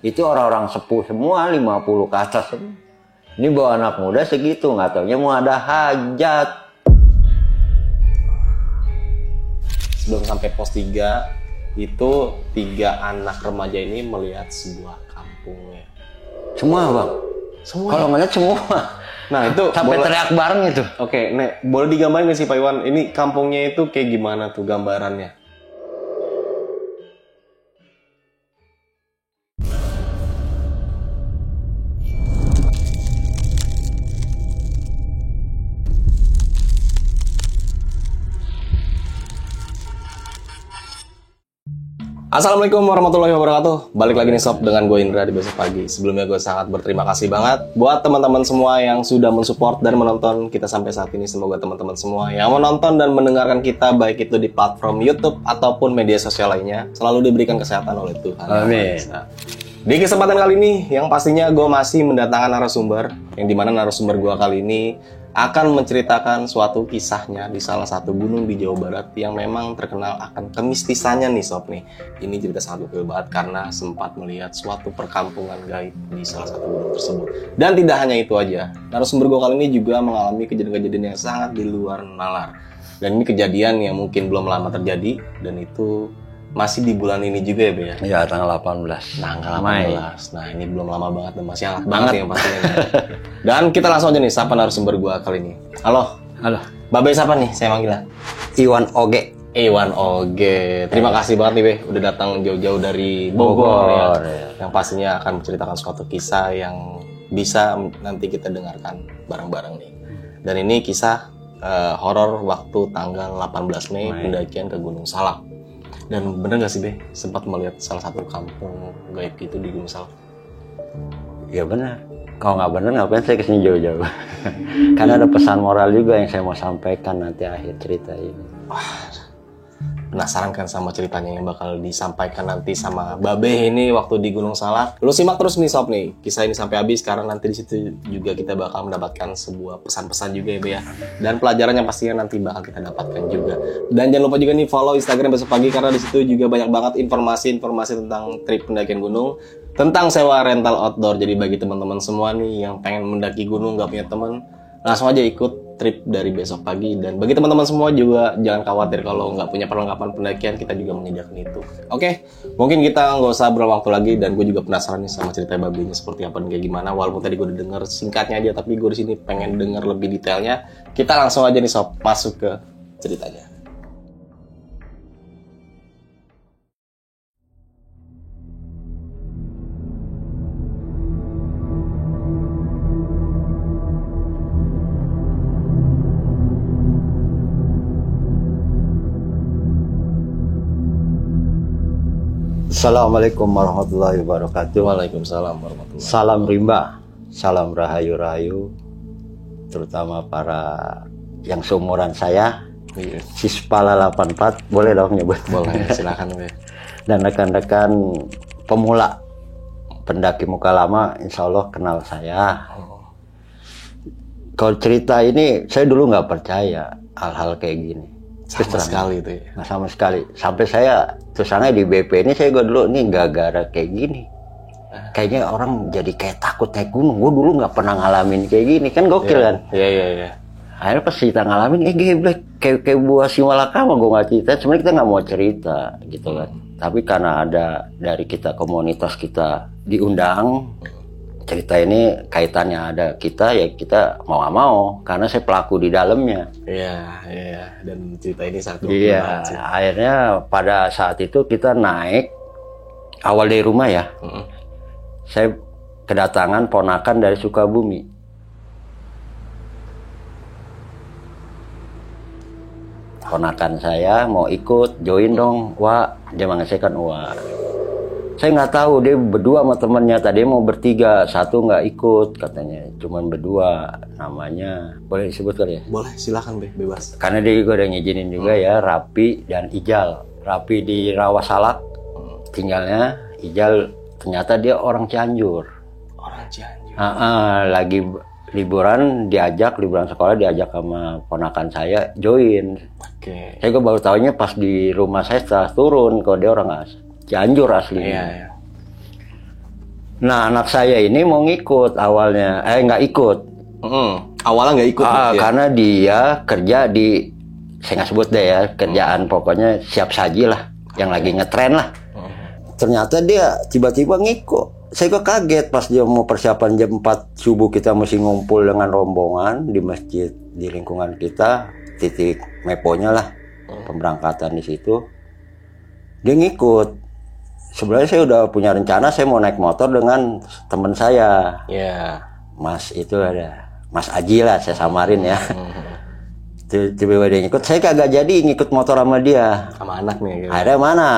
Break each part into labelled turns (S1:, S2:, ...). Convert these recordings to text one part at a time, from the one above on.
S1: Itu orang-orang sepuh semua, 50 ke atas semua. Ini bawa anak muda segitu, nggak taunya mau ada hajat.
S2: Sebelum sampai pos 3, itu 3 anak remaja ini melihat sebuah kampungnya.
S1: Semua bang?
S2: Semua?
S1: Kalau ngeliat semua.
S2: Nah itu
S1: sampai teriak bareng itu.
S2: Oke, Nek, boleh digambarin nggak sih Pak Iwan? Ini kampungnya itu kayak gimana tuh gambarannya? Assalamualaikum warahmatullahi wabarakatuh. Balik lagi nih sob dengan gue Indra di Besok Pagi. Sebelumnya gue sangat berterima kasih banget buat teman-teman semua yang sudah mensupport dan menonton kita sampai saat ini. Semoga teman-teman semua yang menonton dan mendengarkan kita baik itu di platform YouTube ataupun media sosial lainnya selalu diberikan kesehatan oleh Tuhan.
S1: Amin.
S2: Nah, di kesempatan kali ini yang pastinya gue masih mendatangkan narasumber, yang dimana narasumber gue kali ini akan menceritakan suatu kisahnya di salah satu gunung di Jawa Barat yang memang terkenal akan kemistisannya nih sob nih. Ini cerita sangat gokil banget karena sempat melihat suatu perkampungan gaib di salah satu gunung tersebut. Dan tidak hanya itu aja, narasumber gue kali ini juga mengalami kejadian-kejadian yang sangat di luar nalar. Dan ini kejadian yang mungkin belum lama terjadi dan itu masih di bulan ini juga ya Be ya?
S1: Iya, tanggal 18.
S2: Tanggal 18. Nah, ini belum lama banget dan masih hangat banget ya pastinya. Dan kita langsung aja nih sapa narasumber gua kali ini. Halo.
S1: Halo.
S2: Babe siapa nih saya manggilnya?
S1: Iwan Oge.
S2: Iwan Oge. Terima kasih banget nih Be udah datang jauh-jauh dari Bogor ya. Yang pastinya akan menceritakan suatu kisah yang bisa nanti kita dengarkan bareng-bareng nih. Dan ini kisah horor waktu tanggal 18 Mei pendakian ke Gunung Salak. Dan bener gak sih Be, sempat melihat salah satu kampung gaib itu di Gunung Salak?
S1: Iya benar. Kalau nggak benar ngapain saya kesini jauh-jauh? Karena ada pesan moral juga yang saya mau sampaikan nanti akhir cerita ini.
S2: Wah, penasaran kan sama ceritanya yang bakal disampaikan nanti sama Babe ini waktu di Gunung Salak. Lu simak terus nih sob nih, kisah ini sampai habis karena nanti di situ juga kita bakal mendapatkan sebuah pesan-pesan juga ya Be ya. Dan pelajaran yang pastinya nanti bakal kita dapatkan juga. Dan jangan lupa juga nih follow Instagram Besok Pagi karena di situ juga banyak banget informasi-informasi tentang trip pendakian gunung, tentang sewa rental outdoor. Jadi bagi teman-teman semua nih yang pengen mendaki gunung gak punya teman, langsung aja ikut trip dari Besok Pagi. Dan bagi teman-teman semua juga jangan khawatir kalau nggak punya perlengkapan pendakian, kita juga menyediakan itu. Oke, mungkin kita nggak usah berwaktu lagi dan gue juga penasaran nih sama cerita Babenya seperti apa dan kayak gimana. Walaupun tadi gue udah denger singkatnya aja, tapi gue di sini pengen denger lebih detailnya. Kita langsung aja nih sob masuk ke ceritanya.
S1: Assalamualaikum warahmatullahi wabarakatuh.
S2: Waalaikumsalam warahmatullahi wabarakatuh.
S1: Salam rimba, salam rahayu-rahayu, terutama para yang seumuran saya.
S2: Iya.
S1: Sispala 84, boleh dong nyebut?
S2: Boleh, silakan Be.
S1: Dan rekan-rekan pemula pendaki muka lama, insya Allah kenal saya. Kalau cerita ini, saya dulu nggak percaya hal-hal kayak gini.
S2: Sama sekali itu ya.
S1: Nah, sama sekali. Sampai saya terusannya di BP ini saya dulu nih gara-gara kayak gini. Kayaknya orang jadi kayak takut naik gunung. Gue dulu nggak pernah ngalamin kayak gini, kan gokil kan?
S2: Iya.
S1: Akhirnya pas kita ngalamin, geblek kayak buah simalakama gue nggak cerita. Sebenarnya kita nggak mau cerita gitu kan. Tapi karena ada dari kita komunitas kita diundang, cerita ini kaitannya ada kita, ya kita mau nggak mau karena saya pelaku di dalamnya.
S2: Iya. Dan cerita ini sangat
S1: Iya, akhirnya pada saat itu kita naik awal dari rumah ya. Saya kedatangan ponakan dari Sukabumi. Ponakan saya mau ikut, join dong, Wak. Dia mengesahkan Wak. Saya nggak tahu, dia berdua sama temennya. Tadi mau bertiga, satu nggak ikut katanya. Cuman berdua, namanya boleh disebut kali ya?
S2: Boleh, silakan Be, bebas.
S1: Karena dia juga udah ngizinin juga ya, Rapi dan Ijal. Rapi di Rawasalak, tinggalnya. Ijal ternyata dia orang Cianjur.
S2: Orang Cianjur.
S1: Lagi liburan sekolah diajak sama ponakan saya join.
S2: Oke.
S1: Saya juga baru tahunya pas di rumah saya setelah turun, kalau dia orang Cianjur aslinya.
S2: Iya.
S1: Nah anak saya ini mau ngikut awalnya, nggak ikut.
S2: Awalnya nggak ikut.
S1: Karena dia kerja di, saya nggak sebut deh ya, kerjaan pokoknya siap saji lah, yang lagi ngetren lah. Ternyata dia tiba-tiba ngikut. Saya kok kaget pas dia mau persiapan jam 4 subuh, kita mesti ngumpul dengan rombongan di masjid di lingkungan kita, titik meponya lah, pemberangkatan di situ. Dia ngikut. Sebenarnya saya udah punya rencana, saya mau naik motor dengan teman saya.
S2: Iya.
S1: Mas itu ada, Mas Aji lah saya samarin ya. Tiba-tiba dia ngikut, saya kagak jadi ngikut motor sama dia.
S2: Sama anak nih. Gitu.
S1: Akhirnya mana?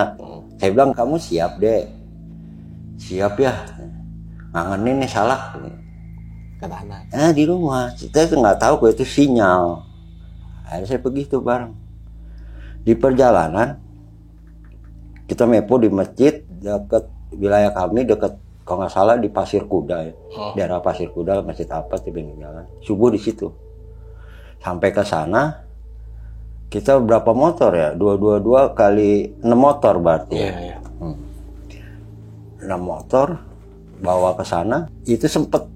S1: Saya bilang, kamu siap deh. Siap ya, ngangenin nih Salak.
S2: Kata anak.
S1: Di rumah, kita nggak tahu kalau itu sinyal. Akhirnya saya pergi tuh bareng. Di perjalanan, kita mepo di masjid dekat wilayah kami, dekat kalau nggak salah di Pasir Kuda ya. Daerah Pasir Kuda, masjid apa di pinggir jalan. Subuh di situ. Sampai ke sana, kita berapa motor ya? 222 kali 6 motor berarti.
S2: Iya.
S1: 6 motor bawa ke sana, itu sempet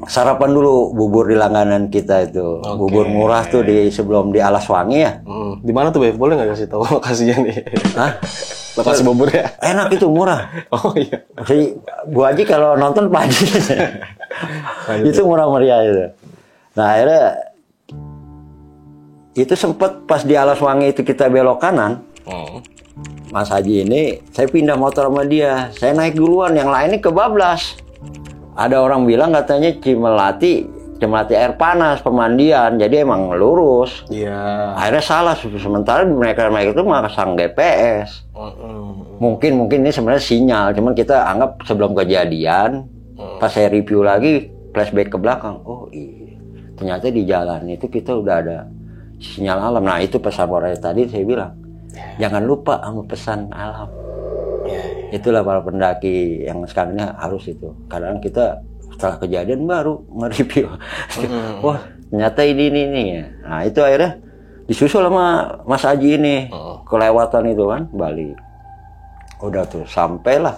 S1: sarapan dulu bubur di langganan kita itu. Bubur murah tuh di sebelum di Alaswangi ya.
S2: Di mana tuh, Beb? Boleh nggak kasih tahu lokasinya nih? Hah? Lokasi bubur ya?
S1: Enak itu, murah.
S2: Oh iya.
S1: Gua aja kalau nonton pagi. Itu murah meriah itu. Nah akhirnya itu sempet pas di Alaswangi itu kita belok kanan. Mas Haji ini, saya pindah motor sama dia. Saya naik duluan, yang lainnya kebablas. Ada orang bilang katanya Cimelati air panas, pemandian. Jadi emang lurus.
S2: Iya.
S1: Akhirnya salah. Sementara mereka itu masang GPS. Mungkin ini sebenarnya sinyal. Cuman kita anggap sebelum kejadian. Pas saya review lagi, flashback ke belakang. Oh iya. Ternyata di jalan itu kita udah ada sinyal alam. Nah itu pesan orang tadi saya bilang. Jangan lupa sama pesan alam. Itulah para pendaki yang sekarang ini harus itu. Kadang kita setelah kejadian baru nge-review. Wah ternyata ini ya. Nah itu akhirnya disusul sama Mas Aji ini. Kelewatan itu kan balik. Udah tuh sampailah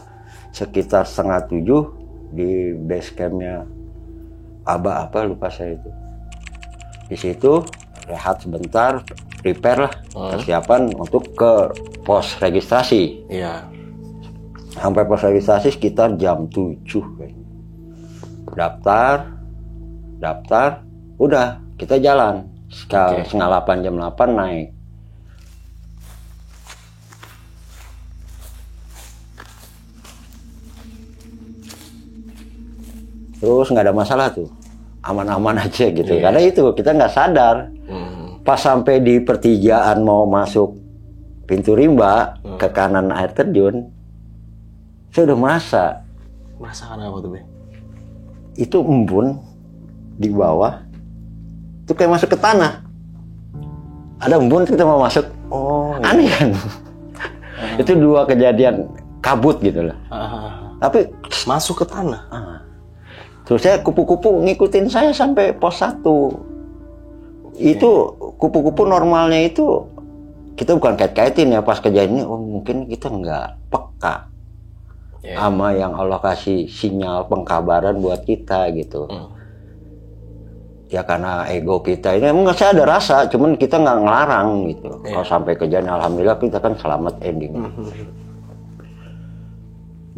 S1: sekitar 6:30 di base campnya apa lupa saya itu. Di situ rehat sebentar, prepare lah persiapan untuk ke pos registrasi.
S2: Iya.
S1: Sampai pos registrasi sekitar jam 7 kayaknya. Daftar, udah kita jalan. Setengah 8, jam 8 naik. Terus nggak ada masalah tuh, aman-aman aja gitu. Karena itu kita nggak sadar. Pas sampai di pertigaan mau masuk pintu rimba ke kanan air terjun, saya udah merasa.
S2: Merasakan apa tuh, Be?
S1: Itu embun di bawah, itu kayak masuk ke tanah. Ada embun kita mau masuk. Aneh kan? Itu dua kejadian kabut gitu lah. Tapi
S2: masuk ke tanah.
S1: Terus saya kupu-kupu ngikutin saya sampai pos 1. Itu kupu-kupu normalnya itu kita bukan kait-kaitin ya pas kejadian ini. Mungkin kita nggak peka sama yang Allah kasih sinyal pengkabaran buat kita gitu. Ya karena ego kita ini emang saya ada rasa, cuman kita nggak ngelarang gitu. Kalau sampai kejadian alhamdulillah kita kan selamat ending.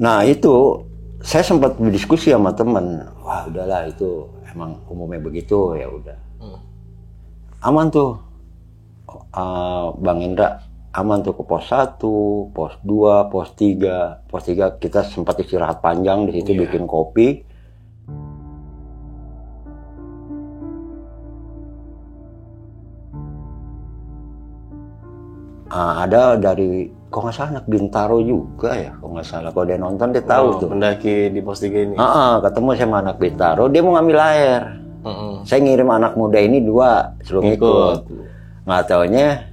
S1: Nah itu saya sempat berdiskusi sama temen, wah udahlah itu emang umumnya begitu ya udah. Aman tuh Bang Indra, aman tuh ke pos 1, pos 2, pos 3. Pos 3 kita sempat istirahat panjang di situ bikin kopi. Ada dari kok nggak salah anak Bintaro juga ya, kok nggak salah, kalau dia nonton dia tahu tuh.
S2: Pendaki di pos 3 ini.
S1: Ketemu sama anak Bintaro, dia mau ngambil air. Saya ngirim anak muda ini 2 suruh ngikut. Nggak taunya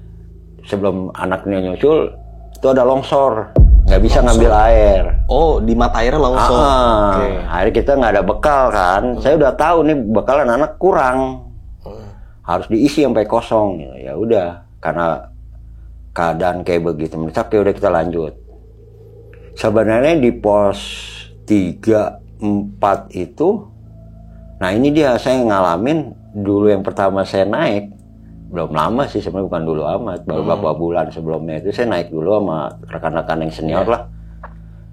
S1: sebelum anaknya nyusul itu ada longsor, nggak nggak bisa ngambil air.
S2: Oh, di mata airnya langsung. Oke.
S1: Akhirnya kita nggak ada bekal kan. Saya udah tahu nih bekalan anak kurang, harus diisi sampai kosong. Ya udah, karena keadaan kayak begitu mendesak, ya udah kita lanjut. Sebenarnya di pos 3, 4 itu, nah ini dia saya ngalamin dulu yang pertama saya naik. Belum lama sih sebenarnya, bukan dulu amat, baru beberapa bulan sebelumnya itu saya naik dulu sama rekan-rekan yang senior lah,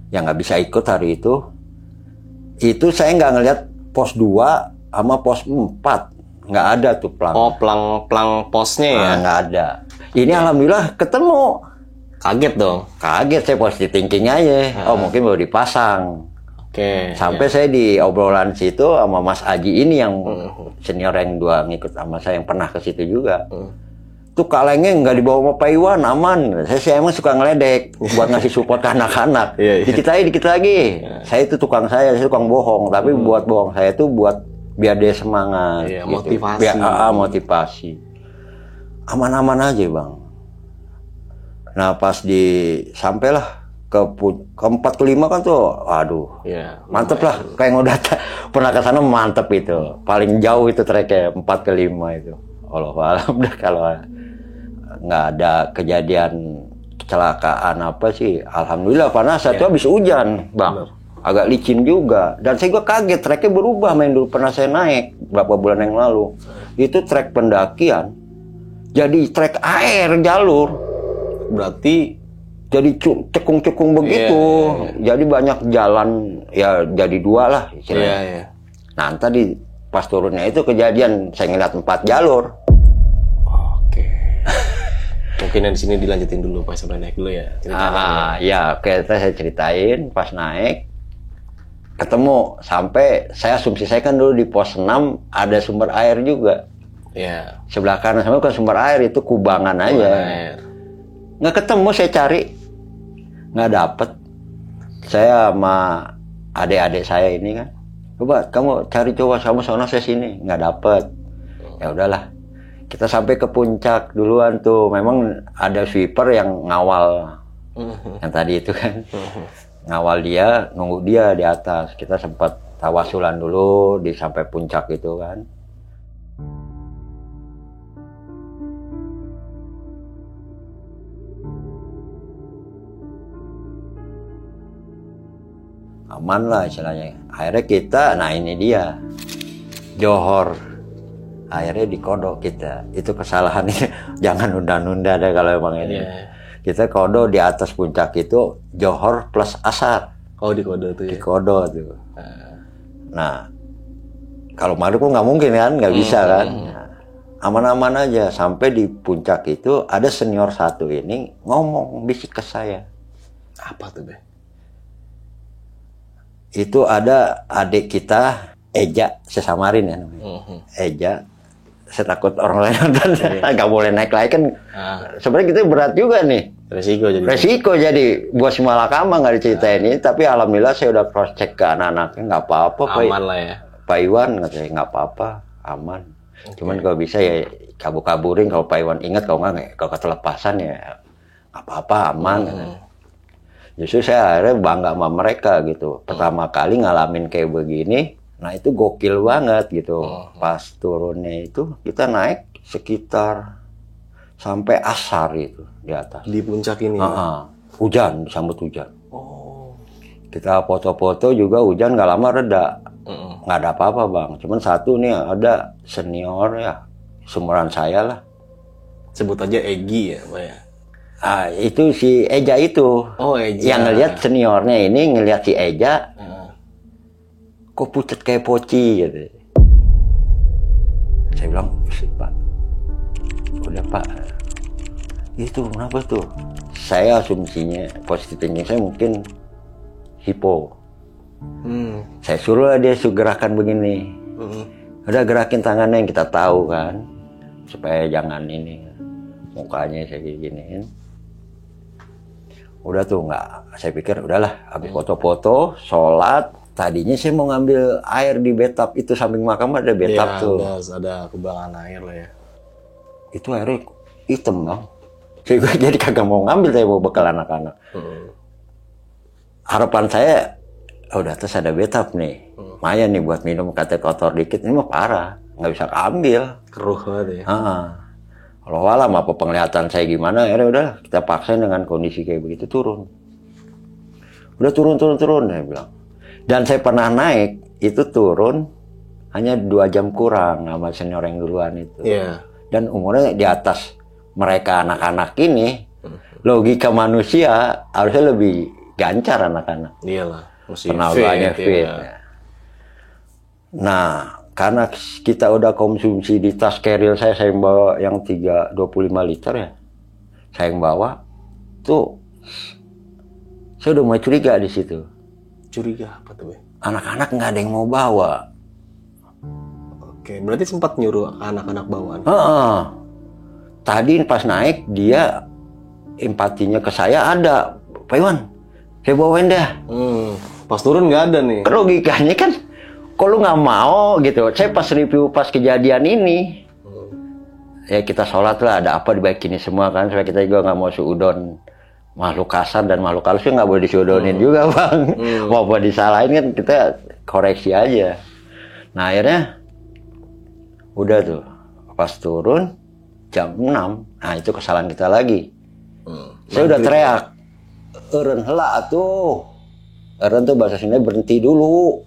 S1: yang nggak bisa ikut hari itu. Itu saya nggak ngeliat pos 2 sama pos 4, nggak ada tuh pelang.
S2: Oh, pelang posnya ya?
S1: Nggak ada. Ini alhamdulillah ketemu.
S2: Kaget dong.
S1: Kaget, saya positive thinking aja. Oh mungkin baru dipasang.
S2: Oke.
S1: Sampai saya di obrolan situ sama Mas Aji ini yang senior yang dua ngikut sama saya, yang pernah ke situ juga. Tuh kalengnya nggak dibawa sama Pak Iwan, aman. Saya emang suka ngeledek buat ngasih support ke anak-anak. Dikit lagi. Saya itu tukang saya tukang bohong. Tapi buat bohong saya itu buat biar dia semangat.
S2: Iya,
S1: gitu.
S2: motivasi.
S1: Biar motivasi. Aman-aman aja bang. Nah pas sampailah ke 4 ke 5 kan tuh, aduh, mantep lah. Kayak udah pernah ke sana mantep itu. Paling jauh itu treknya 4 ke 5 itu. Alhamdulillah kalau nggak ada kejadian kecelakaan apa sih, alhamdulillah. Karena satu habis hujan, bang, agak licin juga. Dan saya juga kaget, treknya berubah. Main dulu pernah saya naik beberapa bulan yang lalu, itu trek pendakian, jadi trek air jalur. Berarti jadi cekung-cekung begitu. Jadi banyak jalan, ya jadi 2 lah istilahnya. Nah tadi pas turunnya itu kejadian, saya ngeliat 4 jalur.
S2: Oke. Mungkin yang di sini dilanjutin dulu pas sampai naik dulu ya.
S1: Ya kita saya ceritain pas naik ketemu, sampai saya asumsi saya kan dulu di pos 6 ada sumber air juga. Sebelah kanan sama bukan sumber air, itu kubangan aja. Nggak ketemu, saya cari nggak dapet. Saya sama adik-adik saya ini kan, coba kamu cari, coba sama sono, saya sini, nggak dapet. Ya udahlah, kita sampai ke puncak duluan tuh. Memang ada sweeper yang ngawal yang tadi itu kan, ngawal dia, nunggu dia di atas. Kita sempat tawasulan dulu di sampai puncak itu kan. Aman lah istilahnya. Akhirnya kita, nah ini dia johor, akhirnya dikodok kita. Itu kesalahan ini. Jangan nunda-nunda deh kalau emang ini. Kita kodo di atas puncak itu johor plus asar.
S2: Oh, dikodo tuh ya?
S1: Dikodo tuh. Nah kalau maghrib nggak mungkin kan, nggak bisa kan. Aman-aman aja. Sampai di puncak itu ada senior satu ini ngomong, bisik ke saya.
S2: Apa tuh, Be?
S1: Itu ada adik kita, Eja, sesamarin ya namanya. Eja, saya takut orang lain nonton, nggak boleh naik lagi kan. Sebenarnya kita berat juga nih. Resiko jadi buat si Malakama nggak diceritain ini, tapi alhamdulillah saya udah cross check ke anak-anaknya, nggak apa-apa.
S2: Aman lah ya.
S1: Pak Iwan katanya nggak apa-apa, aman. Cuman kalau bisa ya kabur-kaburin kalau Pak Iwan ingat, kalau nggak, kalau ketelepasan ya nggak apa-apa, aman. Justru saya akhirnya bangga sama mereka gitu. Pertama kali ngalamin kayak begini, nah itu gokil banget gitu. Pas turunnya itu kita naik sekitar sampai asar itu di atas.
S2: Di puncak ini?
S1: Hujan, disambut hujan. Kita foto-foto juga, hujan nggak lama reda. Nggak ada apa-apa bang. Cuman satu nih ada senior ya, seumuran saya lah.
S2: Sebut aja Egi ya Pak ya?
S1: Itu si Eja itu.
S2: Oh, Eja.
S1: Yang ngelihat seniornya ini, ngelihat si Eja, kok pucat kayak poci gitu. Saya bilang, Pak, udah Pak, itu kenapa tuh? Saya asumsinya, positif thinking saya mungkin hipo. Saya suruh dia gerakan begini. Udah gerakin tangannya yang kita tahu kan, supaya jangan ini, mukanya saya giniin. Udah tuh nggak, saya pikir udahlah, habis foto-foto, sholat. Tadinya saya mau ngambil air di bathtub itu, samping makam ada bathtub tuh.
S2: Ada kubangan air lah ya.
S1: Itu airnya hitam bang. Saya jadi kagak mau ngambil, saya mau bekal anak-anak. harapan saya, udah terus ada betap nih, lumayan nih buat minum, kata kotor dikit, ini mah parah, nggak bisa keambil.
S2: Keruh banget ya.
S1: Kalau alam apa penglihatan saya gimana, ya udah kita paksain dengan kondisi kayak begitu turun. Udah turun, saya bilang. Dan saya pernah naik, itu turun hanya 2 jam kurang sama senior yang duluan itu.
S2: Iya.
S1: Dan umurnya di atas mereka anak-anak ini, logika manusia harusnya lebih gancar anak-anak.
S2: Iyalah, masih
S1: Tenaganya fit.
S2: Ya.
S1: Nah, karena kita udah konsumsi di tas keril saya yang bawa yang 25 liter ya, saya yang bawa, tuh saya udah mulai curiga di situ.
S2: Curiga apa tuh, Be?
S1: Anak-anak nggak ada yang mau bawa.
S2: Oke, berarti sempat nyuruh anak-anak bawaan.
S1: Tadi pas naik dia empatinya ke saya ada, Pak Iwan, saya bawain dah.
S2: Pas turun nggak ada nih.
S1: Logikanya kan, kalau nggak mau gitu. Saya pas review pas kejadian ini, ya kita sholat lah, ada apa dibaikin semua kan, supaya kita juga nggak mau suudon makhluk kasar dan makhluk halus nggak boleh disuudonin juga bang. Mau disalahin kan kita koreksi aja. Nah akhirnya udah tuh pas turun jam 6, nah itu kesalahan kita lagi. Saya udah teriak, "Eureun heula atuh." Eureun tuh bahasa Sunda berhenti dulu.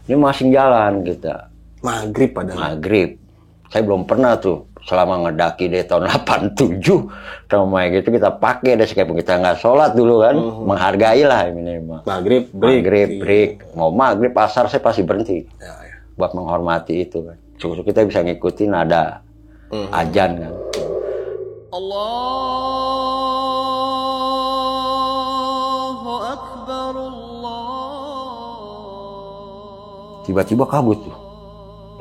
S1: Ini masih jalan kita.
S2: Maghrib padahal.
S1: Maghrib. Saya belum pernah tuh selama ngedaki dari tahun 87 sama gitu kita pakai deh sekalipun kita nggak sholat dulu kan, menghargai lah minimal.
S2: Maghrib
S1: break. Mau maghrib pasar saya pasti berhenti. Ya. Buat menghormati itu kan. Cukup kita bisa ngikutin ada ajan kan. Allahu Akbar Allah. Tiba-tiba kabut tuh.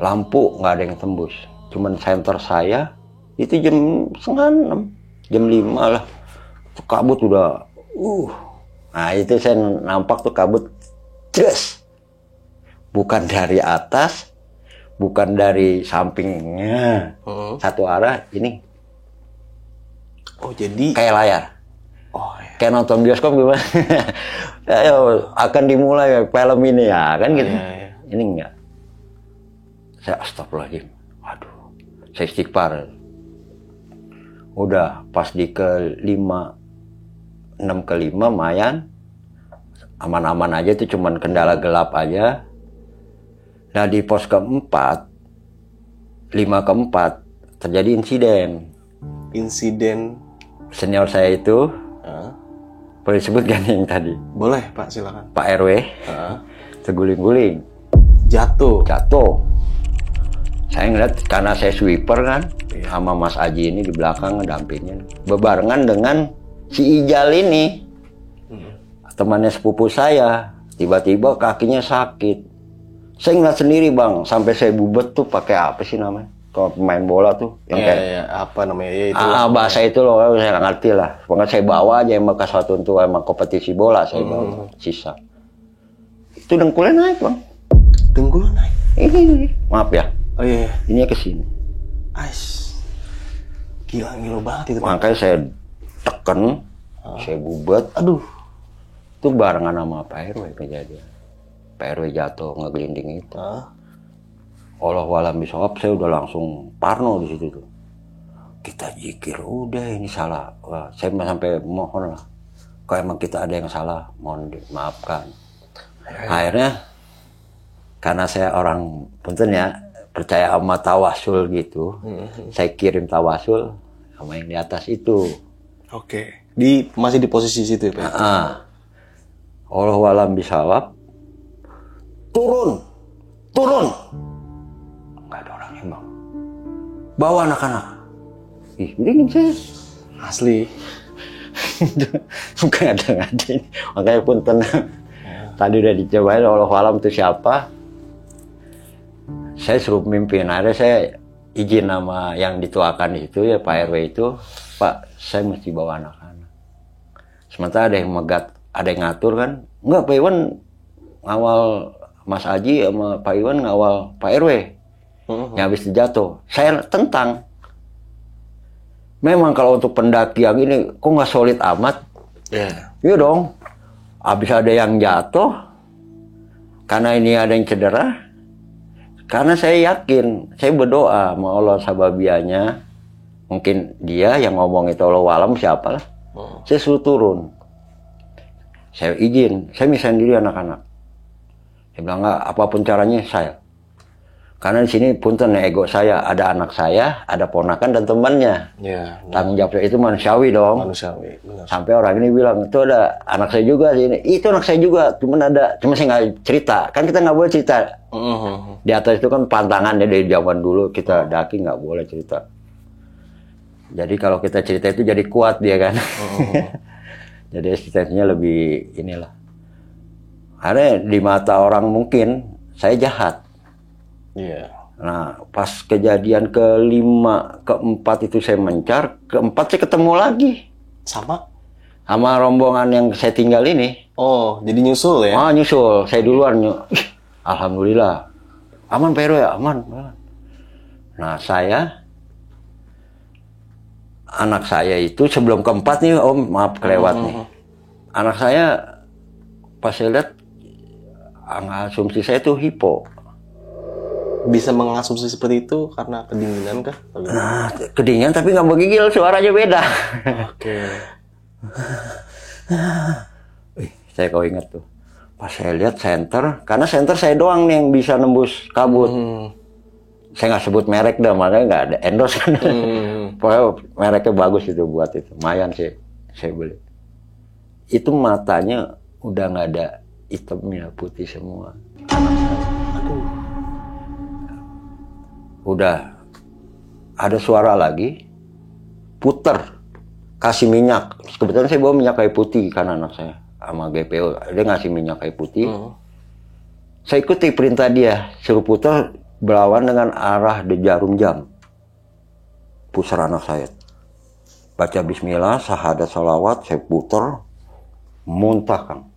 S1: Lampu nggak ada yang tembus. Cuman senter saya itu jam 5:30, jam 5 lah. Tuh kabut udah. Nah itu saya nampak tuh kabut. Terus. Bukan dari atas. Bukan dari sampingnya, satu arah ini.
S2: Oh jadi
S1: kayak layar.
S2: Oh iya.
S1: Kayak nonton bioskop gimana? Ayo akan dimulai film ini ya kan gitu.
S2: Iya.
S1: Ini enggak. Saya astagfirullahaladzim. Waduh, saya istighfar. Udah pas di ke-5, 6 ke 5 mayan aman-aman aja, itu cuman kendala gelap aja. Nah di pos keempat, 5 ke 4 terjadi insiden. Senior saya itu, boleh sebut kan yang tadi?
S2: Boleh Pak, silakan.
S1: Pak RW, terguling-guling,
S2: jatuh.
S1: Saya ngeliat karena saya sweeper kan, sama Mas Aji ini di belakang ngedampingin, bebarengan dengan si Ijal ini, temannya sepupu saya. Tiba-tiba kakinya sakit. Saya ngeliat sendiri bang, sampai saya bubet tuh pakai apa sih namanya? Kalau pemain bola tuh, yang kayak
S2: apa namanya? Ya, itu
S1: bahasa itu loh, saya nggak ngerti lah. Pokoknya saya bawa aja emang ke suatu untuk emang kompetisi bola saya bawa sisa. Itu dengkulnya naik bang.
S2: Dengkulnya naik?
S1: Ini, maaf ya.
S2: Oh iya.
S1: Ini ke sini.
S2: Gila banget itu.
S1: Makanya saya tekan, saya bubet. Aduh, itu barengan sama Pak RW kejadian. Pak RW jatuh ngegelinding itu. Allah walam bisawab, saya udah langsung parno di situ tuh. Kita zikir, udah ini salah. Wah, saya sampai mohon lah. Kalau emang kita ada yang salah, mohon dimaafkan. Akhirnya, karena saya orang punten ya, percaya sama tawasul gitu, saya kirim tawasul sama yang di atas itu.
S2: Oke. Masih di posisi situ ya Pak?
S1: Allah walam bisawab. Turun, nggak ada orangnya bang. Bawa anak-anak. Ini saya
S2: asli.
S1: Bukan ada-ngadain. Makanya pun tenang. Tadi udah dicobain Allah alam itu siapa. Saya suruh mimpin. Akhirnya saya izin sama yang dituakan itu ya Pak RW itu. Pak, saya mesti bawa anak-anak. Sementara ada yang megat, ada yang ngatur kan. Enggak, Pak Iwan ngawal Mas Aji sama Pak Iwan ngawal Pak RW. Yang habis jatuh. Saya tentang. Memang kalau untuk pendaki yang ini, kok nggak solid amat? Iya dong. Habis ada yang jatuh, karena ini ada yang cedera. Karena saya yakin, saya berdoa sama Allah sababianya. Mungkin dia yang ngomong itu Allah alam siapalah. Saya suruh turun. Saya izin, saya misahin diri anak-anak. Saya bilang enggak, apapun caranya saya. Karena di sini punten ego saya, ada anak saya, ada ponakan dan temannya.
S2: Ya,
S1: Tanggung jawab itu manusiawi dong.
S2: manusiawi, benar.
S1: Sampai orang ini bilang, itu ada anak saya juga di sini. Itu anak saya juga, cuma saya nggak cerita. Kan kita nggak boleh cerita. Di atas itu kan pantangannya dari zaman dulu kita daki nggak boleh cerita. Jadi kalau kita cerita itu jadi kuat dia kan. Jadi eksistensinya lebih inilah. Karena di mata orang mungkin saya jahat.
S2: Iya.
S1: Nah, pas kejadian kelima, keempat itu saya mencar, keempat saya ketemu lagi.
S2: Sama
S1: Rombongan yang saya tinggal ini.
S2: Oh, jadi nyusul ya?
S1: Nyusul. Saya duluan. Alhamdulillah. Aman Pak RW ya? Aman. Nah, anak saya itu sebelum keempat nih, Om, maaf kelewat nih. Anak saya, pas saya lihat, asumsi saya itu hipo.
S2: Bisa mengasumsi seperti itu karena kedinginan kah?
S1: Nah, kedinginan tapi nggak menggigil, suaranya beda.
S2: Oke.
S1: Saya kau ingat tuh. Pas saya lihat center, karena center saya doang nih yang bisa nembus kabut. Saya nggak sebut merek dah, makanya nggak ada endorse kan. Pokoknya mereknya bagus itu buat itu. Lumayan sih, saya beli. Itu matanya udah nggak ada hitamnya, putih semua.
S2: Aduh.
S1: Udah ada suara lagi, puter, kasih minyak. Kebetulan saya bawa minyak kayu putih kan anak saya sama GPO, dia ngasih minyak kayu putih. Saya ikuti perintah dia, suruh puter berlawan dengan arah de jarum jam. Pusar anak saya, baca Bismillah, syahadat, salawat, saya puter, muntah Kang.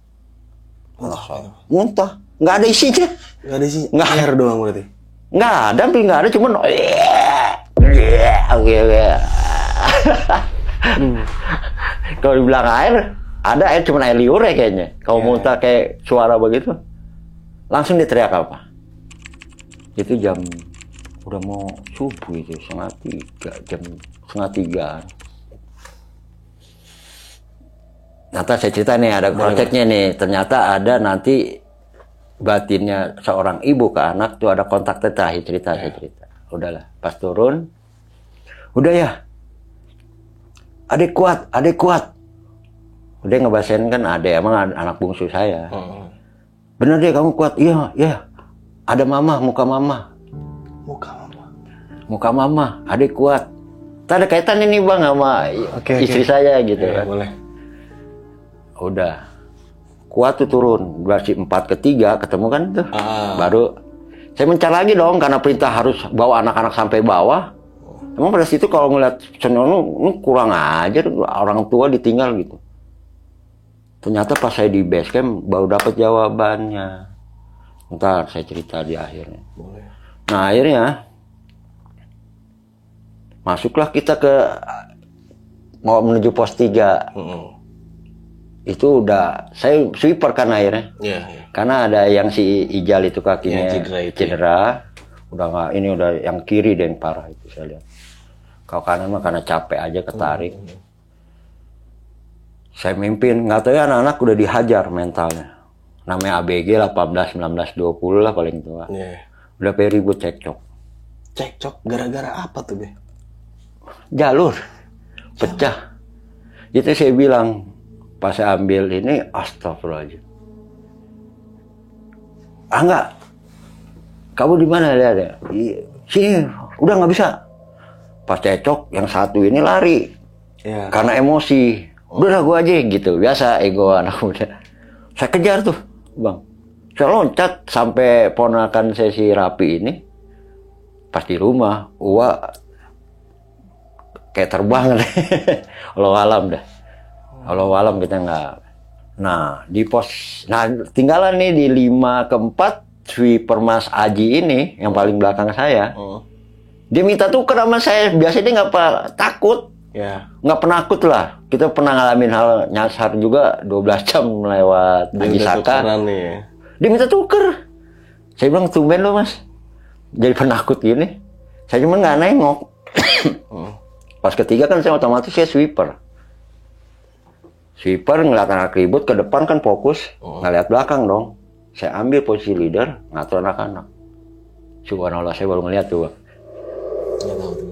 S1: Muntah, nggak ada isinya.
S2: Nggak ada sih.
S1: Nggak.
S2: Air doang berarti.
S1: Nggak ada, hampir nggak ada, cuman kalau dibilang air, ada air, cuman air liur ya kayaknya. Kalau muntah kayak suara begitu, langsung dia teriak apa? Itu jam udah mau subuh itu, jam 2:30. Ternyata saya cerita nih, ada proyeknya nih. Ternyata ada nanti batinnya seorang ibu ke anak tuh ada kontak terakhir cerita. Saya cerita. Udahlah, pas turun, udah ya. Adik kuat. Udah ngebahasain kan emang anak bungsu saya. Bener deh kamu kuat. Iya. Ada mama, muka mama. Muka mama, adik kuat. Tak ada kaitan ini bang sama istri saya gitu kan.
S2: Boleh.
S1: Udah. Kuat tuh turun. Berarti 4/3 ketemu kan tuh. Baru saya mencar lagi dong karena perintah harus bawa anak-anak sampai bawah. Emang pada situ kalau ngeliat senior lu kurang aja orang tua ditinggal gitu. Ternyata pas saya di base camp baru dapat jawabannya. Ntar saya cerita di akhirnya.
S2: Boleh.
S1: Nah akhirnya masuklah kita mau menuju pos 3. Itu udah saya sweeper kan akhirnya. Karena ada yang si Ijal itu kakinya cedera. Udah nggak, ini udah yang kiri deh yang parah itu saya lihat. Kalau kanan mah karena capek aja ketarik. Saya mimpin, nggak tahu ya anak-anak udah dihajar mentalnya. Namanya ABG 18, 19, 20 lah paling tua. Udah kayak ribut cekcok.
S2: Cekcok gara-gara apa tuh, Be?
S1: Jalur pecah. Itu saya bilang pas saya ambil ini, astagfirullahaladzim. Enggak, kamu di mana lihat ya? Sini, udah nggak bisa. Pas cekcok, yang satu ini lari karena emosi. Udah gue aja gitu, biasa ego anak muda. Saya kejar tuh, bang. Saya loncat sampai ponakan saya si Rapi ini. Pas di rumah, kayak terbang deh. Allah alam dah. Allah alam kita nggak. Nah di pos, tinggalan nih di 5/4 sweeper Mas Aji ini yang paling belakang saya. Dia minta tuker sama saya. Biasanya dia nggak takut.
S2: Ya.
S1: Nggak penakut lah. Kita pernah ngalamin hal nyasar juga 12 jam lewat Haji
S2: Dia udah
S1: Saka.
S2: tukeran nih ya.
S1: Dia minta tuker. Saya bilang tumben lo mas. Jadi penakut gini. Saya cuma nggak nengok. Pas ketiga kan saya otomatis saya sweeper. Sweeper ngeliat anak ribut ke depan kan fokus. Ngeliat belakang dong. Saya ambil posisi leader ngatur anak-anak. Subhanallah saya baru ngeliat tuh.
S2: Nggak tahu tuh.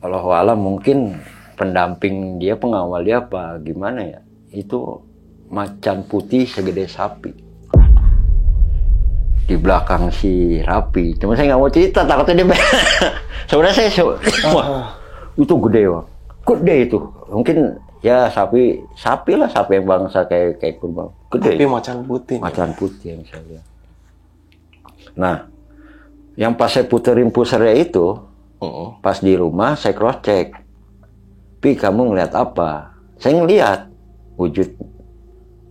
S1: Wallahualam mungkin pendamping dia, pengawal dia apa gimana ya. Itu macan putih segede sapi. Di belakang si Rapi. Cuma saya nggak mau cerita, takutnya dia sebenarnya saya wah, itu gede Bang. Gede itu. Mungkin ya sapi lah, sapi yang bangsa kayak kurban. Gede.
S2: Tapi macan putih.
S1: Macan putih yang saya lihat. Nah, yang pas saya puterin pusernya itu, pas di rumah saya cross check. Pi, kamu ngeliat apa? Saya ngeliat wujud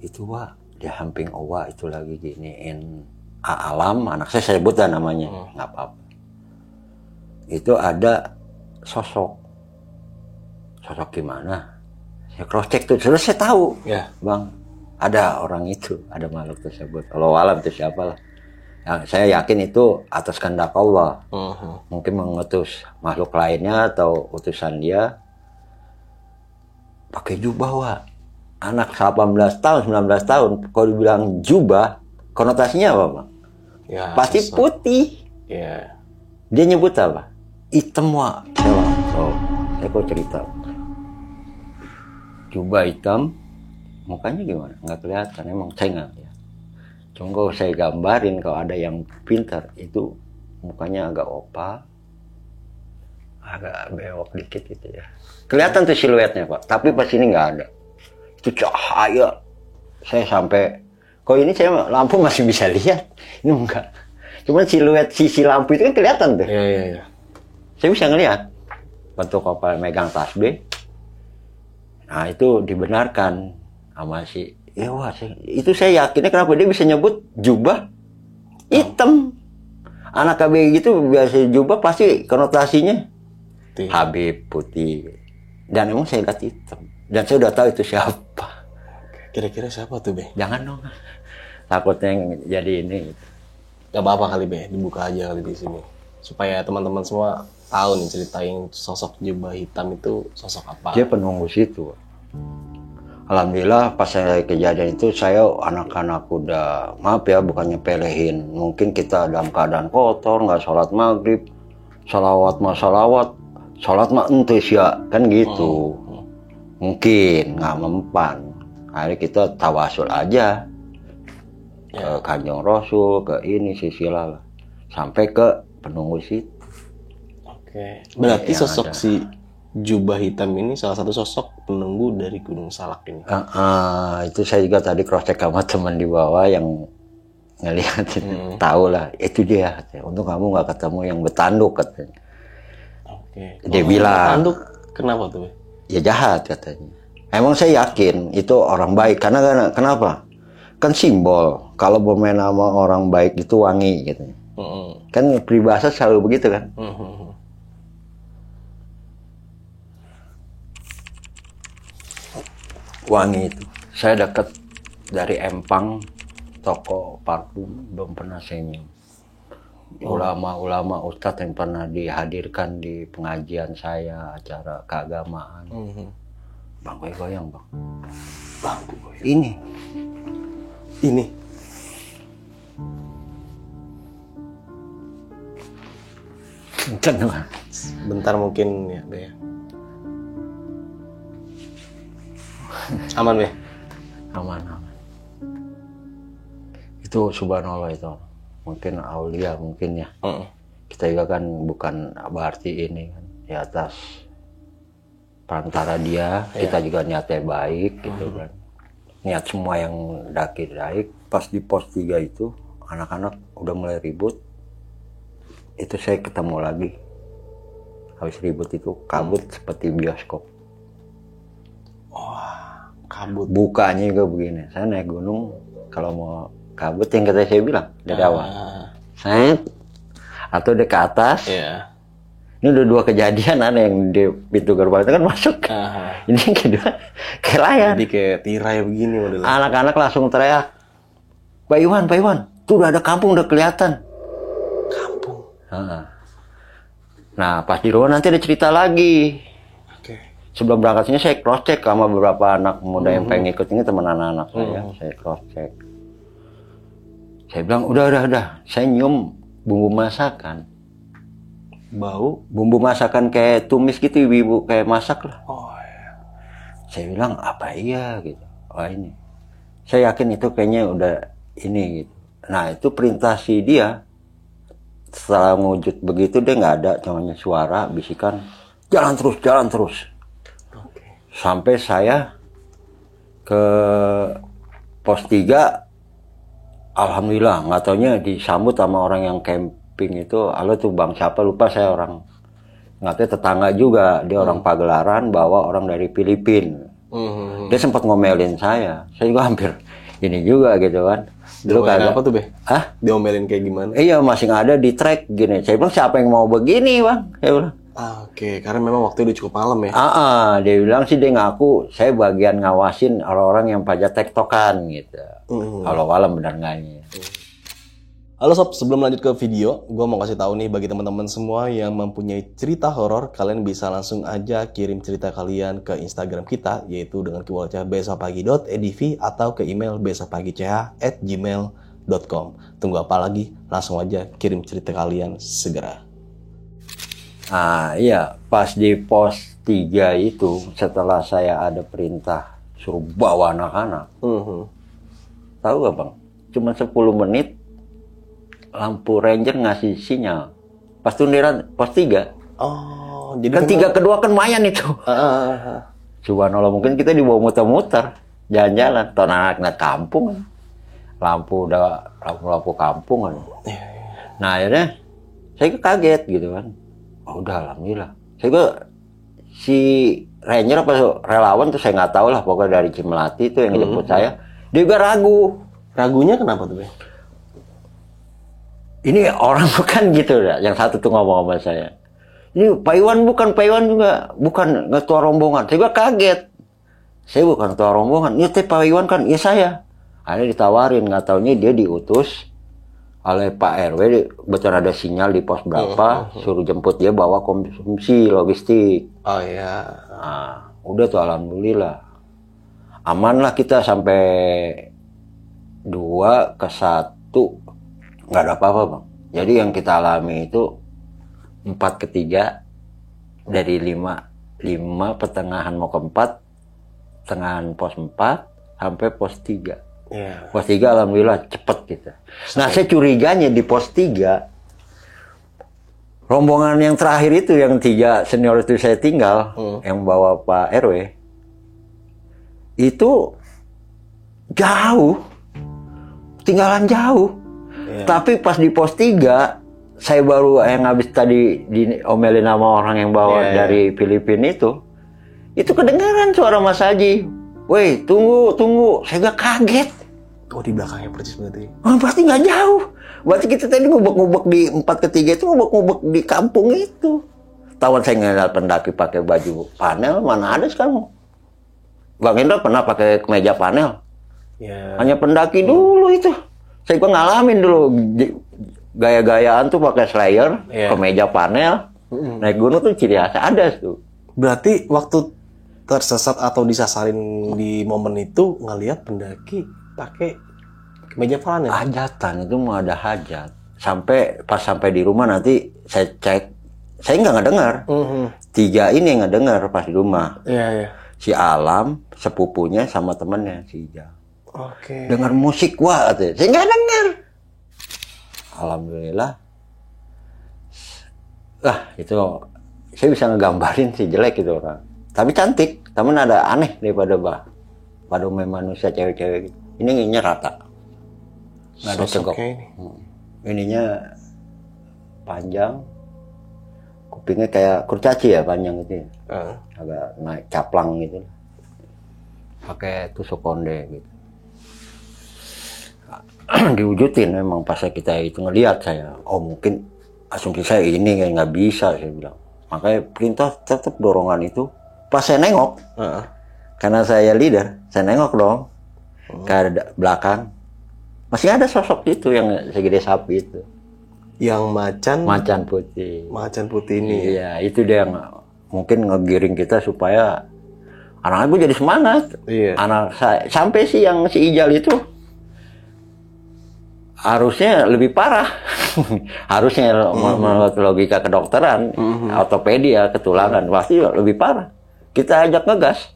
S1: itu Wak, dia hamping owa itu lagi giniin alam, anak saya sebut dah namanya, nggak apa-apa. Itu ada sosok gimana? Saya cross check tuh, terus saya tahu,
S2: Ya.
S1: Bang, ada orang itu, ada makhluk tersebut. Kalau alam itu siapa lah? Ya, saya yakin itu atas kehendak Allah. Mungkin mengutus makhluk lainnya atau utusan dia. Pakai jubah, Wak. Anak 18 tahun, 19 tahun. Kalau dibilang jubah, konotasinya apa, Bang?
S2: Ya,
S1: Pasti
S2: sosok.
S1: putih.
S2: Ya.
S1: Dia nyebut apa? Hitam, Wak. Saya kok cerita. Jubah hitam, mukanya gimana? Nggak kelihatan, emang saya nggak lihat. Cuma kalau saya gambarin, kalau ada yang pintar, itu mukanya agak opal, agak bewok dikit gitu ya. Kelihatan tuh siluetnya Pak, tapi pas ini nggak ada. Itu cahaya. Saya sampai, kok ini saya lampu masih bisa lihat, ini enggak. Cuma siluet sisi lampu itu kan kelihatan tuh.
S2: Iya.
S1: Saya bisa ngelihat bentuk kapal megang tasbih. Nah itu dibenarkan sama si ya wah, itu saya yakinnya kenapa dia bisa nyebut jubah hitam. Anak KBG gitu biasa jubah pasti konotasinya
S2: Putih.
S1: Habib putih. Dan emang saya lihat hitam. Dan saya udah tahu itu siapa.
S2: Kira-kira siapa tuh, Be?
S1: Jangan dong. Takutnya yang jadi ini.
S2: Gak apa-apa kali, Be. Dibuka aja kali di sini. Supaya teman-teman semua tahu nih ceritain sosok jubah hitam itu sosok apa.
S1: Dia penunggu situ. Alhamdulillah pas saya kejadian itu saya anak-anak udah maaf ya bukannya pelehin, mungkin kita dalam keadaan kotor nggak sholat maghrib, sholawat sholat mah entus ya kan gitu, mungkin nggak mempan, akhirnya kita tawasul aja ke Kanjeng Rasul, ke ini silsilah lah sampai ke penunggu situ.
S2: Oke. Berarti
S1: Yang
S2: sosok
S1: ada.
S2: si jubah hitam ini salah satu sosok penunggu dari Gunung Salak ini.
S1: Itu saya juga tadi cross check sama teman di bawah yang ngelihat itu, tahu lah itu dia. Untuk kamu nggak ketemu yang bertanduk katanya.
S2: Oke.
S1: Dia bilang,
S2: Tanduk kenapa tuh, Be?
S1: ya jahat katanya. Emang saya yakin itu orang baik karena kenapa? Kan simbol kalau bermain sama orang baik itu wangi gitu. Kan peribahasa selalu begitu kan. Wangi itu. Saya dekat dari Empang, toko parfum belum pernah saya nyium. Ulama-ulama ustadz yang pernah dihadirkan di pengajian saya, acara keagamaan. Bang goyang bang. Bangku goyang. Ini. Kenceng, Bang.
S2: Bentar mungkin ya, Be. Aman, Be?
S1: Aman. Itu subhanallah itu. Mungkin aulia mungkin ya. Kita juga kan bukan berarti ini kan. Di atas perantara dia, kita juga niatnya baik gitu kan. Niat semua yang daki baik. Pas di pos 3 itu, anak-anak udah mulai ribut. Itu saya ketemu lagi. Habis ribut itu kabut seperti bioskop.
S2: Kabut.
S1: Bukanya juga begini. Saya naik gunung kalau mau kabut yang kata saya bilang dari awal. Saya atau di ke atas.
S2: Iya.
S1: Ini udah 2 kejadian aneh yang di pintu gerbang itu kan masuk. Ini yang kedua kayak layar.
S2: Jadi kayak tirai begini modelnya.
S1: Anak-anak langsung teriak, Pak Iwan, tuh udah ada kampung udah kelihatan.
S2: Kampung.
S1: Nah, pas di rumah nanti ada cerita lagi.
S2: Oke.
S1: Sebelum berangkat sini saya cross check sama beberapa anak muda yang pengen ikut ini, teman anak-anak saya cross check. Saya bilang udah, saya nyium bumbu masakan.
S2: Bau?
S1: Bumbu masakan kayak tumis gitu, ibu-ibu kayak masak lah.
S2: Oh iya.
S1: Saya bilang apa iya gitu. Oh ini. Saya yakin itu kayaknya udah ini gitu. Nah itu perintah si dia. Setelah wujud begitu dia nggak ada, cuman suara bisikan jalan terus.
S2: Oke.
S1: Sampai saya ke pos 3, alhamdulillah nggak taunya disambut sama orang yang camping itu. Halo tuh bang siapa lupa saya, orang nggak tahu, tetangga juga dia orang Pagelaran, bawa orang dari Filipina. Dia sempat ngomelin saya juga hampir ini juga gitu kan. Dulu kagak
S2: apa tuh Be?
S1: Hah?
S2: Diomelin kayak gimana?
S1: Iya masih ada di track gini. Saya bilang siapa yang mau begini bang? Saya bilang.
S2: Oke, karena memang waktu itu cukup malam ya.
S1: Dia bilang sih dia ngaku saya bagian ngawasin orang-orang yang pada tektokan gitu. Kalau malam benar enggaknya.
S2: Halo sob, sebelum lanjut ke video, gue mau kasih tahu nih bagi teman-teman semua yang mempunyai cerita horor, kalian bisa langsung aja kirim cerita kalian ke Instagram kita, yaitu dengan keywordnya besokpagi.edv atau ke email besokpagi.ch@gmail.com. Tunggu apa lagi? Langsung aja kirim cerita kalian segera.
S1: Iya, pas di pos 3 itu setelah saya ada perintah suruh bawa anak-anak. Tahu gak bang? Cuma 10 menit lampu ranger ngasih sinyal. Pas tundiran pos 3.
S2: Oh, jadi
S1: kan 3 kedua kan mayan itu. Subhanallah, mungkin kita dibawa muter-muter, jalan-jalan. Tahun anak kampung, lampu kampung kan. Nah akhirnya saya kaget gitu kan. Oh, udah alhamdulillah. Saya si ranger apa relawan tuh saya nggak tahu lah, pokoknya dari Cimelati itu yang jemput saya. Dia juga ragu.
S2: Ragunya kenapa tuh Be?
S1: Ini orang bukan gitu ya. Yang satu tuh ngomong sama saya. Ini Pak Iwan bukan, Pak Iwan juga bukan ketua rombongan. Saya juga kaget. Saya bukan ketua rombongan. Ini Pak Iwan kan, iya saya. Akhirnya ditawarin, nggak taunya dia diutus oleh Pak RW. Betul ada sinyal di pos berapa, suruh jemput dia bawa konsumsi logistik.
S2: Oh iya.
S1: Nah, udah tuh alhamdulillah. Aman lah kita sampai 2 ke 1. Nggak ada apa-apa bang. Jadi yang kita alami itu 4 ke 3 dari 5 pertengahan mau ke 4, pertengahan pos 4 sampai pos 3. Pos 3 alhamdulillah cepet kita. Nah saya curiganya di pos 3 rombongan yang terakhir itu yang 3 senior itu saya tinggal, yang bawa Pak RW itu jauh, tinggalan jauh. Tapi pas di pos 3 saya baru yang habis tadi diomelin sama orang yang bawa dari Filipina itu kedengaran suara Mas Haji. Woi tunggu, saya gak kaget.
S2: Oh di belakangnya persis berarti.
S1: Berarti gak jauh. Berarti kita tadi ngubek-ngubek di 4 ke 3 itu ngubek-ngubek di kampung itu. Tawan saya ngeliat pendaki pakai baju panel, mana ada sekarang. Bang Indra pernah pakai kemeja panel. Hanya pendaki dulu itu. Saya juga ngalamin dulu gaya-gayaan tuh pakai slayer, kemeja panel, naik gunung tuh ciri khas ada tuh.
S2: Berarti waktu tersesat atau disasarin di momen itu ngelihat pendaki pakai kemeja panel.
S1: Hajatan itu mau ada hajat. Pas sampai di rumah nanti saya cek, saya nggak ngedengar. 3 ini yang ngedengar pas di rumah. Si Alam, sepupunya sama temennya si Ijal. Dengar musik wah, saya nggak dengar. Alhamdulillah. Itu saya bisa ngegambarin sih jelek itu orang. Tapi cantik, tapi ada aneh daripada pada manusia cewek-cewek gitu. Ini rata. Nggak ada cengkok. Ininya panjang. Kupingnya kayak kurcaci ya, panjang gitu. Agak naik caplang gitu. Pakai tusuk konde gitu. Diwujudin memang pas kita itu ngelihat saya, oh mungkin asumsi saya ini kayak nggak bisa, saya bilang Makanya perintah tetap dorongan itu. Pas saya nengok,
S2: Heeh.
S1: karena saya leader, saya nengok dong ke belakang. Masih ada sosok itu yang segede sapi itu.
S2: Yang
S1: Macan putih.
S2: macan putih ini.
S1: Iya, itu dia yang mungkin ngegiring kita supaya anak gue jadi semangat.
S2: Iya.
S1: Anak saya sampai si Ijal itu harusnya lebih parah. Harusnya menurut logika kedokteran, ortopedi ya, ketulangan pasti lebih parah. Kita ajak ngegas.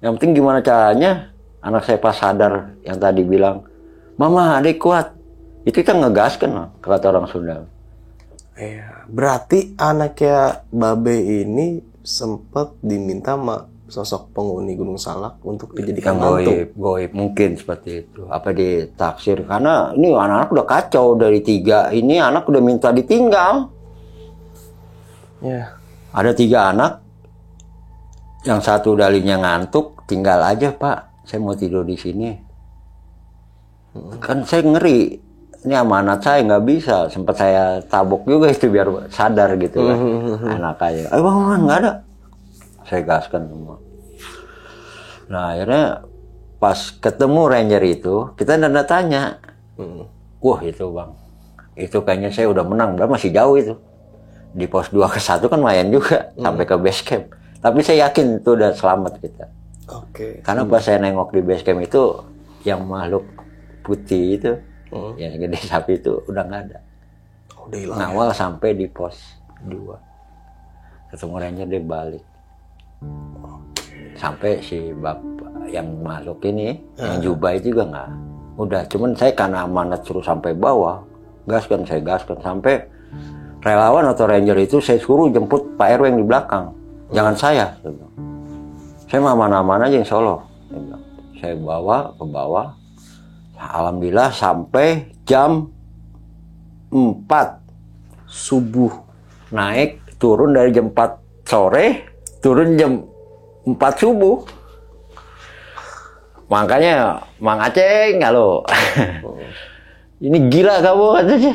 S1: Yang penting gimana caranya anak saya pas sadar yang tadi bilang, "Mama, adik kuat." Itu kita ngegaskan kata orang Sunda.
S2: Iya. Berarti anaknya Babe ini sempat diminta sama sosok penghuni Gunung Salak untuk dijadikan mantu.
S1: Goib mungkin seperti itu. Apa ditaksir karena ini anak-anak udah kacau dari 3 ini anak udah minta ditinggal.
S2: Ya.
S1: Ada 3 anak, yang satu dalinya ngantuk, tinggal aja Pak, saya mau tidur di sini. Kan saya ngeri, ini amanat saya nggak bisa, sempat saya tabok juga itu biar sadar gitu kan. Anak aja, bang nggak ada. Saya gaskan semua. Nah akhirnya pas ketemu ranger itu, kita nanda tanya, wah itu bang, itu kayaknya saya udah menang, masih jauh itu. Di pos 2 ke 1 kan lumayan juga, sampai ke base camp. Tapi saya yakin itu udah selamat kita.
S2: Oke.
S1: Karena pas saya nengok di base camp itu, yang makhluk putih itu, yang gede sapi itu udah nggak ada.
S2: Udah hilang.
S1: Ngawal sampai di pos 2. Ketemu ranger dia balik. Sampai si bapak yang makhluk ini, yang jubah itu juga nggak. Udah, cuman saya karena amanat suruh sampai bawah, saya gaskan sampai relawan atau ranger itu saya suruh jemput Pak RW yang di belakang. Jangan saya. Saya aman-aman aja insya Allah. Saya bawa ke bawah. Alhamdulillah sampai jam 4
S2: Subuh.
S1: naik, turun dari jam 4 sore, turun jam 4 subuh. Makanya Mang Aceh nggak lo. Ini gila kamu katanya.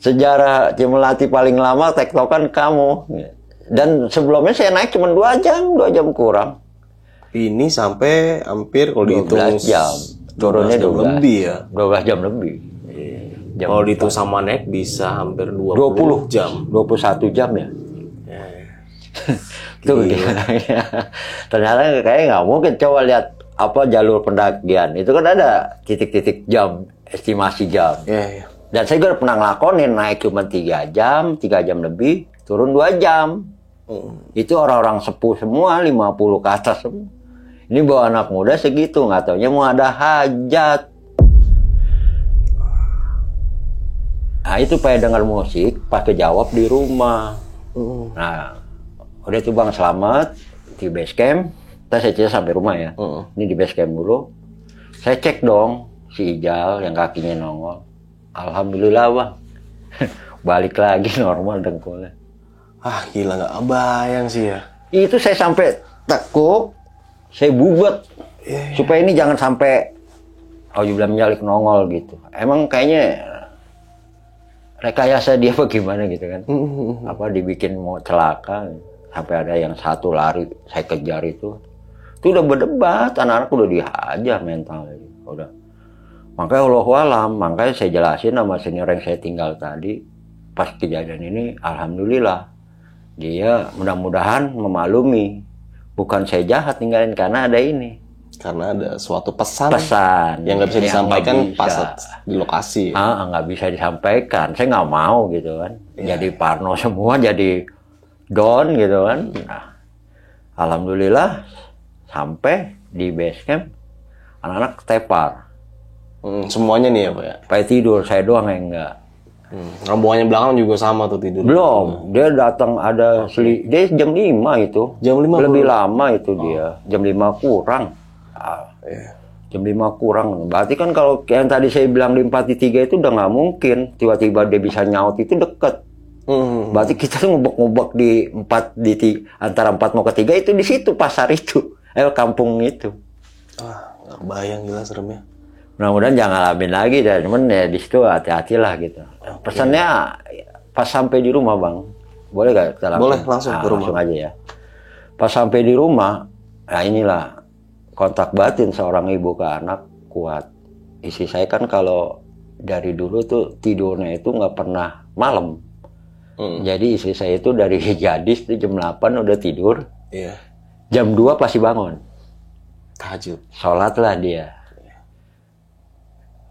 S1: Sejarah Cimelati paling lama tektokan kamu. Dan sebelumnya saya naik cuma 2 jam kurang.
S2: Ini sampai hampir kalau dihitung
S1: 12 jam. Turunnya
S2: 12 jam
S1: 12
S2: lebih ya.
S1: 12 jam lebih. Jam
S2: Kalau dihitung sama naik bisa hampir 20 jam.
S1: 21 jam ya. Tuh ternyata kayaknya nggak mungkin. Coba lihat apa jalur pendakian itu kan ada titik-titik jam, estimasi jam.
S2: Iya.
S1: Dan saya juga pernah ngelakonin naik cuma 3 jam lebih, turun 2 jam. Itu orang-orang sepuh semua, 50 ke atas semua. Ini bawa anak muda segitu, nggak taunya mau ada hajat. Nah itu pengen dengar musik, pas kejawab di rumah. Nah udah tuh bang selamat di base camp. Saya cerita sampai rumah ya. Ini di base camp dulu. Saya cek dong si Ijal yang kakinya nongol. Alhamdulillah bang. Balik lagi normal dengkulnya.
S2: Ah gila nggak bayang sih ya.
S1: Itu saya sampai tekuk, saya bubet. Supaya ini jangan sampai auzubillahi minzalik nongol gitu. Emang kayaknya rekayasa dia bagaimana gitu kan. Apa dibikin mau celaka. Sampai ada yang satu lari, saya kejar itu. Itu udah berdebat, anak-anak udah dihajar mentalnya. Udah. Makanya Allahualam, makanya saya jelasin sama senior yang saya tinggal tadi. Pas kejadian ini, alhamdulillah. Dia mudah-mudahan memaklumi. Bukan saya jahat tinggalin karena ada ini.
S2: Karena ada suatu pesan yang nggak bisa disampaikan pas di lokasi.
S1: Nggak bisa disampaikan. Saya nggak mau gitu kan. Jadi parno semua, jadi down gitu kan. Nah, alhamdulillah sampai di base camp anak-anak tepar.
S2: Semuanya nih ya Pak ya?
S1: Sampai tidur, saya doang yang enggak.
S2: Rombongannya belakang juga sama tuh tidur?
S1: Belum, dia datang ada dia jam 5 itu.
S2: Jam 5?
S1: Lebih lama itu dia, jam 5 kurang. Jam 5 kurang, berarti kan kalau yang tadi saya bilang di 4 di 3 itu udah nggak mungkin. Tiba-tiba dia bisa nyaut itu deket. Berarti kita tuh ngubek-ngubek di 4 di 3, antara 4 mau ke 3 itu di situ pasar itu, kampung itu.
S2: Nggak bayang gila seremnya.
S1: Mudah-mudahan jangan ngalamin lagi dan cuman ya di situ hati-hatilah gitu. Pesannya pas sampai di rumah bang, Boleh gak kita langsung?
S2: Boleh, langsung ke rumah.
S1: Langsung aja ya. Pas sampai di rumah, nah inilah kontak batin seorang ibu ke anak kuat. Istri saya kan kalau dari dulu tuh tidurnya itu nggak pernah malam. Jadi istri saya itu dari gadis tuh jam 8 udah tidur.
S2: Iya.
S1: Jam 2 pasti bangun.
S2: Tahajud.
S1: Sholatlah dia.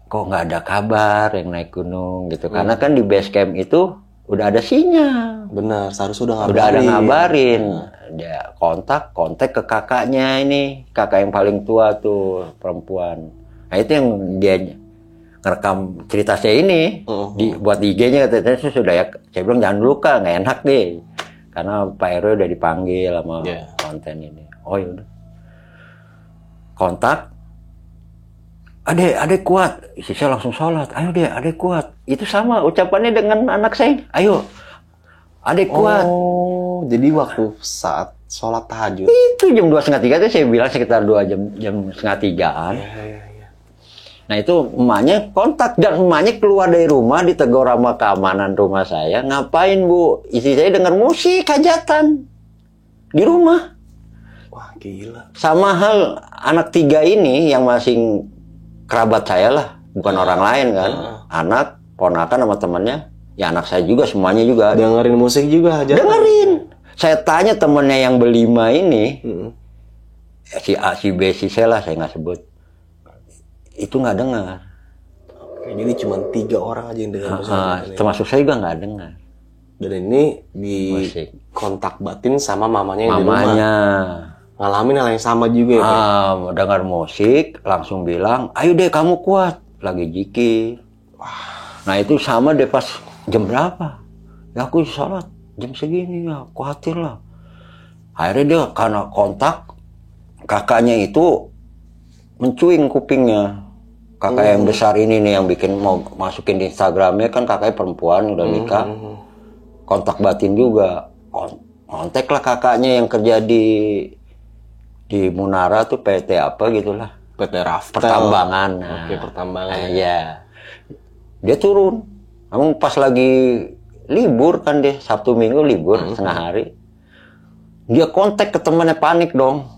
S1: Kok nggak ada kabar yang naik gunung gitu. Karena kan di base camp itu udah ada sinyal.
S2: Benar, seharusnya udah ngabarin.
S1: Udah ada ngabarin. Dia kontak ke kakaknya ini. Kakak yang paling tua tuh, perempuan. Nah itu yang dia ngerekam cerita saya ini. Buat IG-nya katanya sudah ya. Saya bilang jangan dulu Kak, nggak enak deh. Karena Pak RW udah dipanggil sama konten ini. Oh yaudah. Kontak. Adek kuat. Istri saya langsung sholat. Ayo deh, adek kuat. Itu sama ucapannya dengan anak saya. Ayo, adek kuat.
S2: Oh, jadi waktu saat sholat tahajud.
S1: Itu jam 2:30 itu saya bilang sekitar 2 jam setengah 3-an.
S2: Iya.
S1: Nah itu emaknya kontak. Dan emaknya keluar dari rumah ditegur sama keamanan rumah saya. Ngapain Bu? Istri saya dengar musik hajatan. Di rumah.
S2: Wah gila.
S1: Sama hal anak 3 ini yang masing kerabat saya lah, bukan orang lain kan. Anak, ponakan sama temannya, ya anak saya juga, semuanya juga.
S2: Dengerin musik juga aja.
S1: Dengerin. Saya tanya temennya yang berlima ini, si A, si B, si C lah, saya nggak sebut. Itu nggak dengar.
S2: Jadi cuma 3 orang aja yang dengar musik.
S1: Termasuk saya juga nggak dengar.
S2: Dan ini di musik. Kontak batin sama mamanya yang di rumah. Ngalamin hal yang sama juga ya Pak?
S1: Dengar musik, langsung bilang, ayo deh kamu kuat. Lagi zikir. Nah itu sama deh pas jam berapa? Ya aku sholat jam segini ya, khawatir lah. Akhirnya dia karena kontak, kakaknya itu mencuing kupingnya. Kakak yang besar ini nih yang bikin mau masukin di Instagramnya kan kakaknya perempuan udah nikah. Kontak batin juga. Kontak lah kakaknya yang kerja di Munara tuh PT apa gitulah.
S2: PT Raftel.
S1: Pertambangan.
S2: Oke, pertambangan.
S1: Iya. Dia turun. Namun pas lagi libur kan dia, Sabtu Minggu libur setengah hari. Dia kontak ke temannya, panik dong.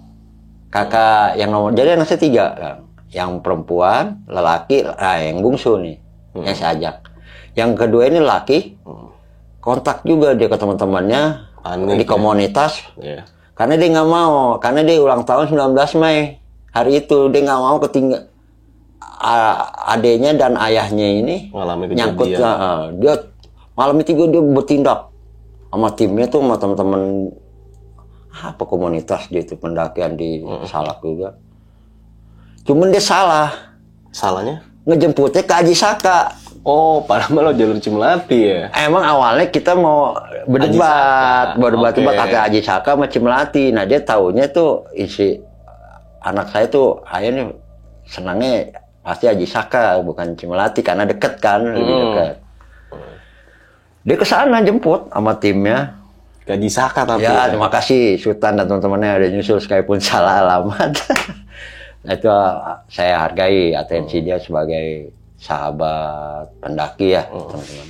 S1: Kakak yang nomor, jadi anak saya 3 kan. Yang perempuan, lelaki, yang bungsu nih. Yang saya ajak. Yang kedua ini laki. Kontak juga dia ke teman-temannya di komunitas. Karena dia nggak mau, karena dia ulang tahun 19 Mei. Hari itu dia nggak mau ketinggal adenya dan ayahnya ini nyangkut. Dia malam itu dia bertindak sama timnya tuh, sama teman-teman apa komunitas dia itu pendakian di Salak juga. Cuman dia salah.
S2: Salahnya?
S1: Ngejemputnya ke Haji Saka.
S2: Oh, padahal lo jalur Cimelati ya?
S1: Emang awalnya kita mau berdebat pakai Haji Saka sama Cimelati. Nah dia taunya tuh isi anak saya tuh ayahnya senangnya pasti Haji Saka bukan Cimelati karena deket kan, lebih dekat. Dia kesana jemput sama timnya.
S2: Ke Haji Saka tapi.
S1: Ya terima kasih Sultan dan teman-temannya udah nyusul sekalipun salah alamat. Nah itu saya hargai atensi dia sebagai sahabat pendaki ya, teman-teman.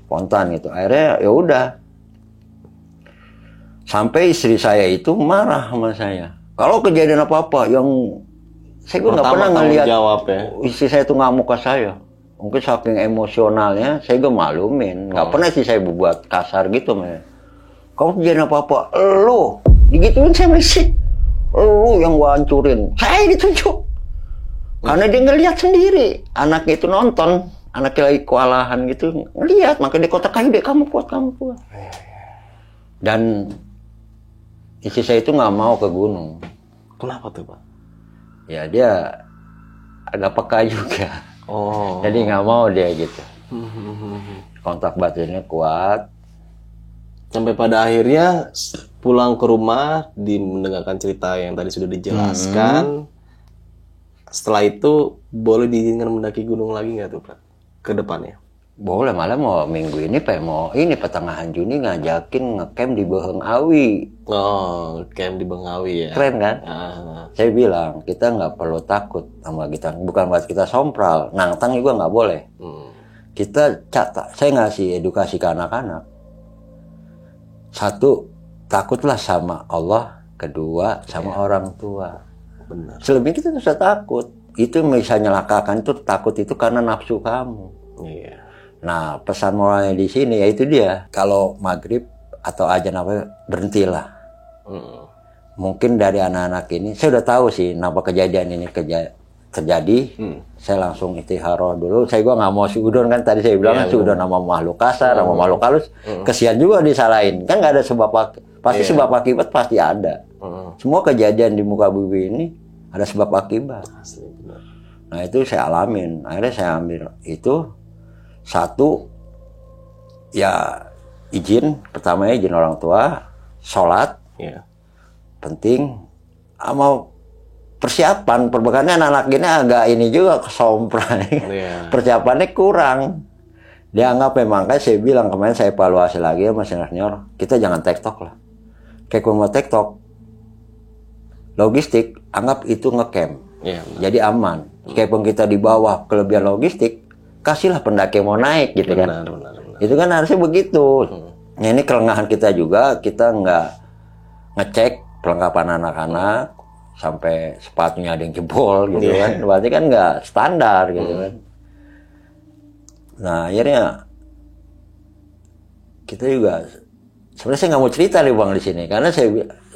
S1: Spontan gitu. Akhirnya ya udah. Sampai istri saya itu marah sama saya. Kalau kejadian apa-apa yang saya nggak pernah ngelihat istri saya itu ngamuk ke saya. Mungkin saking emosionalnya, saya juga malumin. Nggak pernah istri saya berbuat kasar gitu, man. Kalau kejadian apa-apa, lo digituin saya masih, lo yang gua hancurin. Saya ditunjuk. Karena dia ngelihat sendiri, anaknya itu nonton, anaknya lagi kewalahan gitu, ngelihat, makanya dia kontak, ayo deh kamu kuat. Dan istri saya itu nggak mau ke gunung.
S2: Kenapa tuh Pak?
S1: Ya dia agak peka juga.
S2: Oh.
S1: Jadi nggak mau dia gitu. Kontak batinnya kuat.
S2: Sampai pada akhirnya pulang ke rumah, mendengarkan cerita yang tadi sudah dijelaskan. Setelah itu boleh diizinkan mendaki gunung lagi nggak tuh Pak? Ke depannya?
S1: Boleh, malah mau minggu ini pertengahan Juni ngajakin ngecamp di Beheng Awi.
S2: Oh, camp di Bengawi ya.
S1: Keren kan? Saya bilang kita nggak perlu takut sama kita, bukan buat kita sompral, nantang juga nggak boleh. Kita saya ngasih edukasi ke anak-anak. Satu, takutlah sama Allah. Kedua, sama orang tua.
S2: Benar.
S1: Selebihnya kita bisa takut. Itu misalnya nyelakakan itu takut itu karena nafsu kamu.
S2: Iya.
S1: Nah, pesan moralnya di sini yaitu dia. Kalau maghrib atau azan apa, berhentilah. Mungkin dari anak-anak ini, saya udah tahu sih kenapa kejadian ini terjadi. Saya langsung istiharoh dulu. Gua nggak mau sudon kan tadi saya bilang sudon nama makhluk kasar, nama makhluk halus. Kesian juga disalahin. Kan nggak ada sebab pasti sebab akibat pasti ada. Semua kejadian di muka bumi ini ada sebab akibat.
S2: Asli, benar.
S1: Nah itu saya alamin. Akhirnya saya ambil itu. Satu, ya izin. Pertamanya izin orang tua. Sholat.
S2: Iya.
S1: Penting. Sama persiapan. Perbekannya anak-anak ini agak ini juga kesompray.
S2: Iya.
S1: Persiapannya kurang. Dianggap memang, kayak saya bilang kemarin saya evaluasi lagi sama senior. Kita jangan tektok lah. Kayak kalau mau tektok. Logistik, anggap itu ngecamp.
S2: Iya.
S1: Jadi aman. Meskipun kita di bawah kelebihan logistik, kasihlah pendaki yang mau naik gitu kan.
S2: Benar.
S1: Itu kan harusnya begitu. Nah, ini kelengahan kita juga, kita nggak ngecek perlengkapan anak-anak sampai sepatunya ada yang jebol gitu kan. Berarti kan nggak standar gitu kan. Nah akhirnya kita juga sebenarnya saya nggak mau cerita nih Bang di sini karena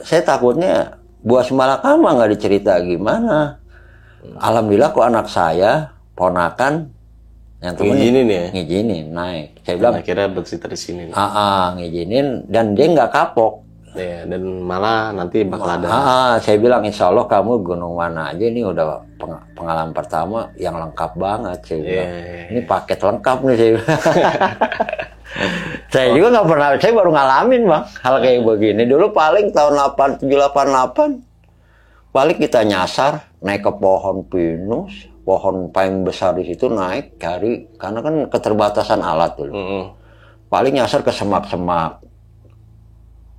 S1: saya takutnya buah semalakama nggak dicerita gimana. Alhamdulillah kok anak saya ponakan yang
S2: Ngizinin ya?
S1: Ngizinin naik. Saya bilang
S2: akhirnya bercerita di sini.
S1: Ngizinin dan dia nggak kapok.
S2: Ya, dan malah nanti bakal ada.
S1: Saya bilang insya Allah kamu gunung mana aja ini udah pengalaman pertama yang lengkap banget. Saya bilang ini paket lengkap nih saya. Saya juga nggak pernah, saya baru ngalamin Bang hal kayak begini. Dulu paling tahun 788 paling kita nyasar naik ke pohon pinus, pohon paling besar di situ naik cari karena kan keterbatasan alat dulu. Paling nyasar ke semak-semak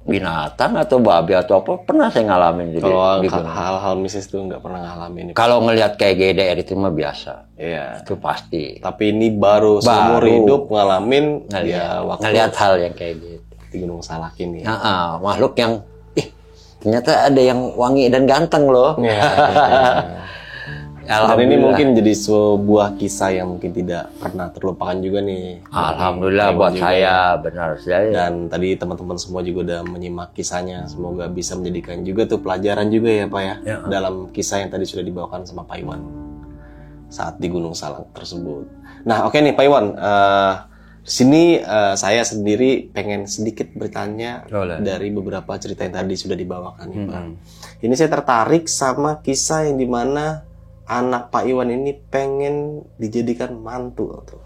S1: binatang atau babi atau apa pernah saya ngalamin gitu.
S2: Kalau hal-hal mistis itu nggak pernah ngalamin.
S1: Kalau ngelihat kayak GDR itu mah biasa.
S2: Iya.
S1: Itu pasti.
S2: Tapi ini baru seumur hidup ngalamin
S1: ngelihat hal yang kayak gitu
S2: di Gunung Salak ini.
S1: Makhluk yang ternyata ada yang wangi dan ganteng loh.
S2: Dan ini mungkin jadi sebuah kisah yang mungkin tidak pernah terlupakan juga nih.
S1: Alhamdulillah buat saya benar saya.
S2: Dan tadi teman-teman semua juga udah menyimak kisahnya. Semoga bisa menjadikan juga tuh pelajaran juga ya Pak ya. Dalam kisah yang tadi sudah dibawakan sama Pak Iwan saat di Gunung Salak tersebut. Nah oke nih Pak Iwan, sini saya sendiri pengen sedikit bertanya dari beberapa cerita yang tadi sudah dibawakan nih Pak. Ini saya tertarik sama kisah yang dimana anak Pak Iwan ini pengen dijadikan mantu tuh.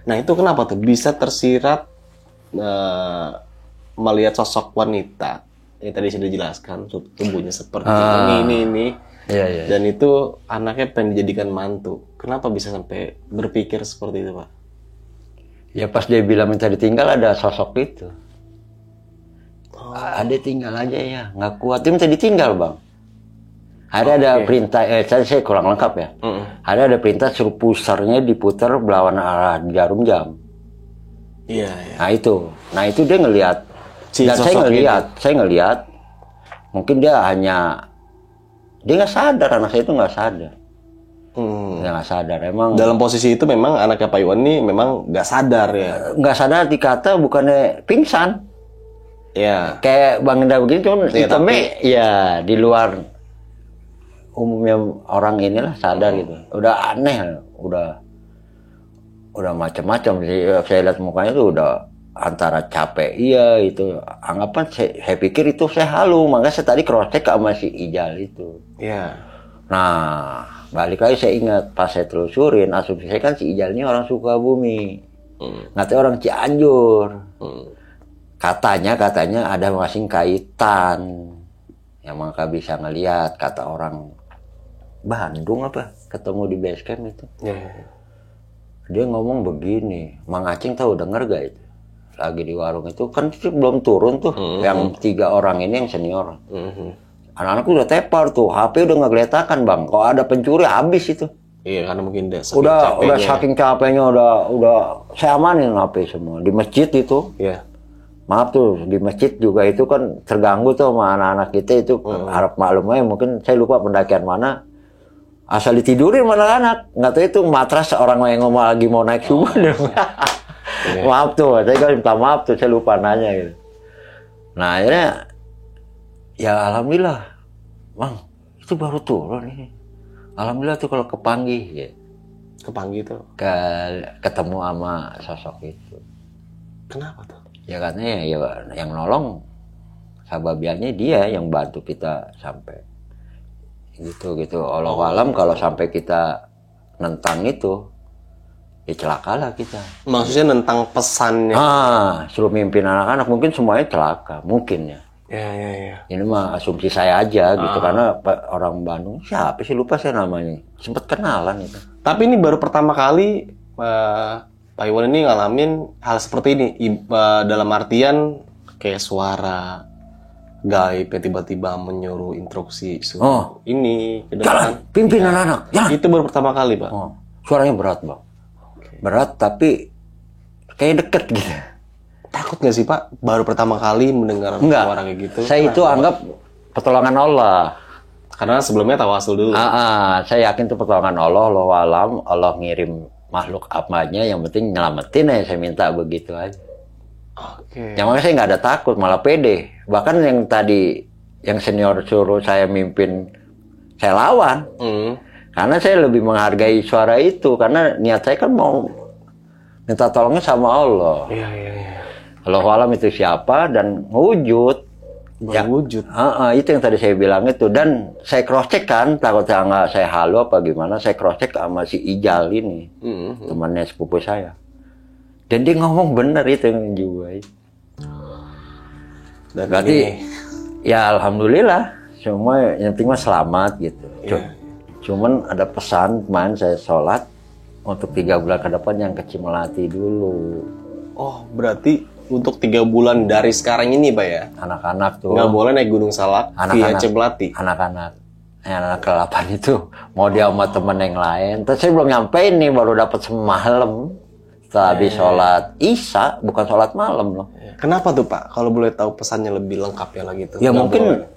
S2: Nah itu kenapa tuh bisa tersirat melihat sosok wanita yang tadi sudah dijelaskan tubuhnya seperti ini.
S1: Iya.
S2: Dan itu anaknya pengen dijadikan mantu. Kenapa bisa sampai berpikir seperti itu Pak?
S1: Ya pas dia bilang minta ditinggal ada sosok itu. Ada tinggal aja ya, nggak kuat dia minta ditinggal Bang. Ada perintah, saya kurang lengkap ya. Ada perintah suruh pusarnya diputar berlawan arah jarum jam.
S2: Iya.
S1: Nah itu dia ngelihat. Dan saya ngelihat. Mungkin dia nggak sadar, anak saya itu nggak sadar. Dia nggak sadar. Emang
S2: dalam posisi itu memang anaknya Pak Iwan ini memang nggak sadar ya.
S1: Nggak sadar dikata bukannya pingsan.
S2: Ya.
S1: Kayak Bang Indra begini cuman hitamnya ya di luar umumnya orang inilah sadar gitu. Udah aneh, udah macam-macam sih. Saya lihat mukanya tuh udah antara capek itu. Anggapan saya pikir itu saya halu, makanya saya tadi cross check sama si Ijal itu.
S2: Iya.
S1: Nah, balik lagi saya ingat pas saya telusurin, asumsi saya kan si Ijal ini orang Sukabumi. Ngatanya orang Cianjur. Katanya ada masing kaitan. Yang maka bisa ngelihat kata orang Bandung apa ketemu di base camp itu. Dia ngomong begini, Mang Acing tahu denger gak itu? Lagi di warung itu kan belum turun tuh, yang 3 orang ini yang senior. Anak-anak udah tepar tuh, HP udah ngegeletakan Bang. Kalau ada pencuri habis itu.
S2: Iya karena mungkin
S1: udah saking capeknya udah saya amanin HP semua di masjid itu.
S2: Iya.
S1: Maaf tuh, di masjid juga itu kan terganggu tuh sama anak-anak kita itu. Harap maklum aja, mungkin saya lupa pendakian mana. Asal ditidurin sama anak-anak. Nggak tahu itu matras orang yang lagi mau naik subuh. Maaf tuh, saya kan minta maaf tuh, saya lupa nanya gitu. Nah akhirnya, ya alhamdulillah, Bang, itu baru turun ini. Alhamdulillah tuh kalau kepanggih ya.
S2: Kepanggih tuh.
S1: Ketemu sama sosok itu.
S2: Kenapa tuh?
S1: Ya katanya ya yang nolong sababiannya dia yang bantu kita sampai gitu. Allah alam kalau sampai kita nentang itu ya celakalah kita.
S2: Maksudnya nentang pesannya.
S1: Suruh mimpin anak-anak mungkin semuanya celaka mungkin ya.
S2: Ya.
S1: Ini mah asumsi saya aja gitu karena orang Bandung siapa sih lupa saya namanya. Sempet kenalan itu.
S2: Tapi ini baru pertama kali Pak Iwan ini ngalamin hal seperti ini dalam artian kayak suara gaib yang tiba-tiba menyuruh instruksi ini ke depan.
S1: Jalan, pimpin anak-anak. Jalan.
S2: Itu baru pertama kali, Pak.
S1: Suaranya berat, Bang. Berat tapi kayak deket gitu.
S2: Takut nggak sih, Pak? Baru pertama kali mendengar suara kayak gitu.
S1: Saya itu anggap pertolongan Allah.
S2: Karena sebelumnya tawasul dulu.
S1: Saya yakin itu pertolongan Allah, alam, Allah ngirim makhluk apanya, yang penting nyelamatin aja, saya minta begitu aja.
S2: Oke.
S1: Yang makanya saya nggak ada takut, malah pede. Bahkan yang tadi, yang senior suruh saya mimpin, saya lawan. Karena saya lebih menghargai suara itu, karena niat saya kan mau minta tolongnya sama Allah.
S2: Iya.
S1: Allah alam itu siapa dan wujud.
S2: Wujud.
S1: Itu yang tadi saya bilang itu. Dan saya cross check kan, takutnya nggak saya halu apa gimana, saya cross check sama si Ijal ini, temannya sepupu saya. Dan dia ngomong bener itu yang juga. Dan berarti ya alhamdulillah semua yang penting mah selamat gitu. Cuman ada pesan kemarin saya sholat untuk 3 bulan ke depan yang ke Cimelati dulu.
S2: Oh berarti untuk 3 bulan dari sekarang ini, Pak ya?
S1: Anak-anak tuh
S2: nggak boleh naik Gunung Salak via Cimelati.
S1: Anak-anak ke-8 itu mau dia sama temen yang lain. Terus saya belum nyampein nih, baru dapat semalam. Setelah habis sholat Isya, bukan sholat malam loh.
S2: Kenapa tuh, Pak? Kalau boleh tahu pesannya lebih lengkapnya lagi tuh.
S1: Ya mungkin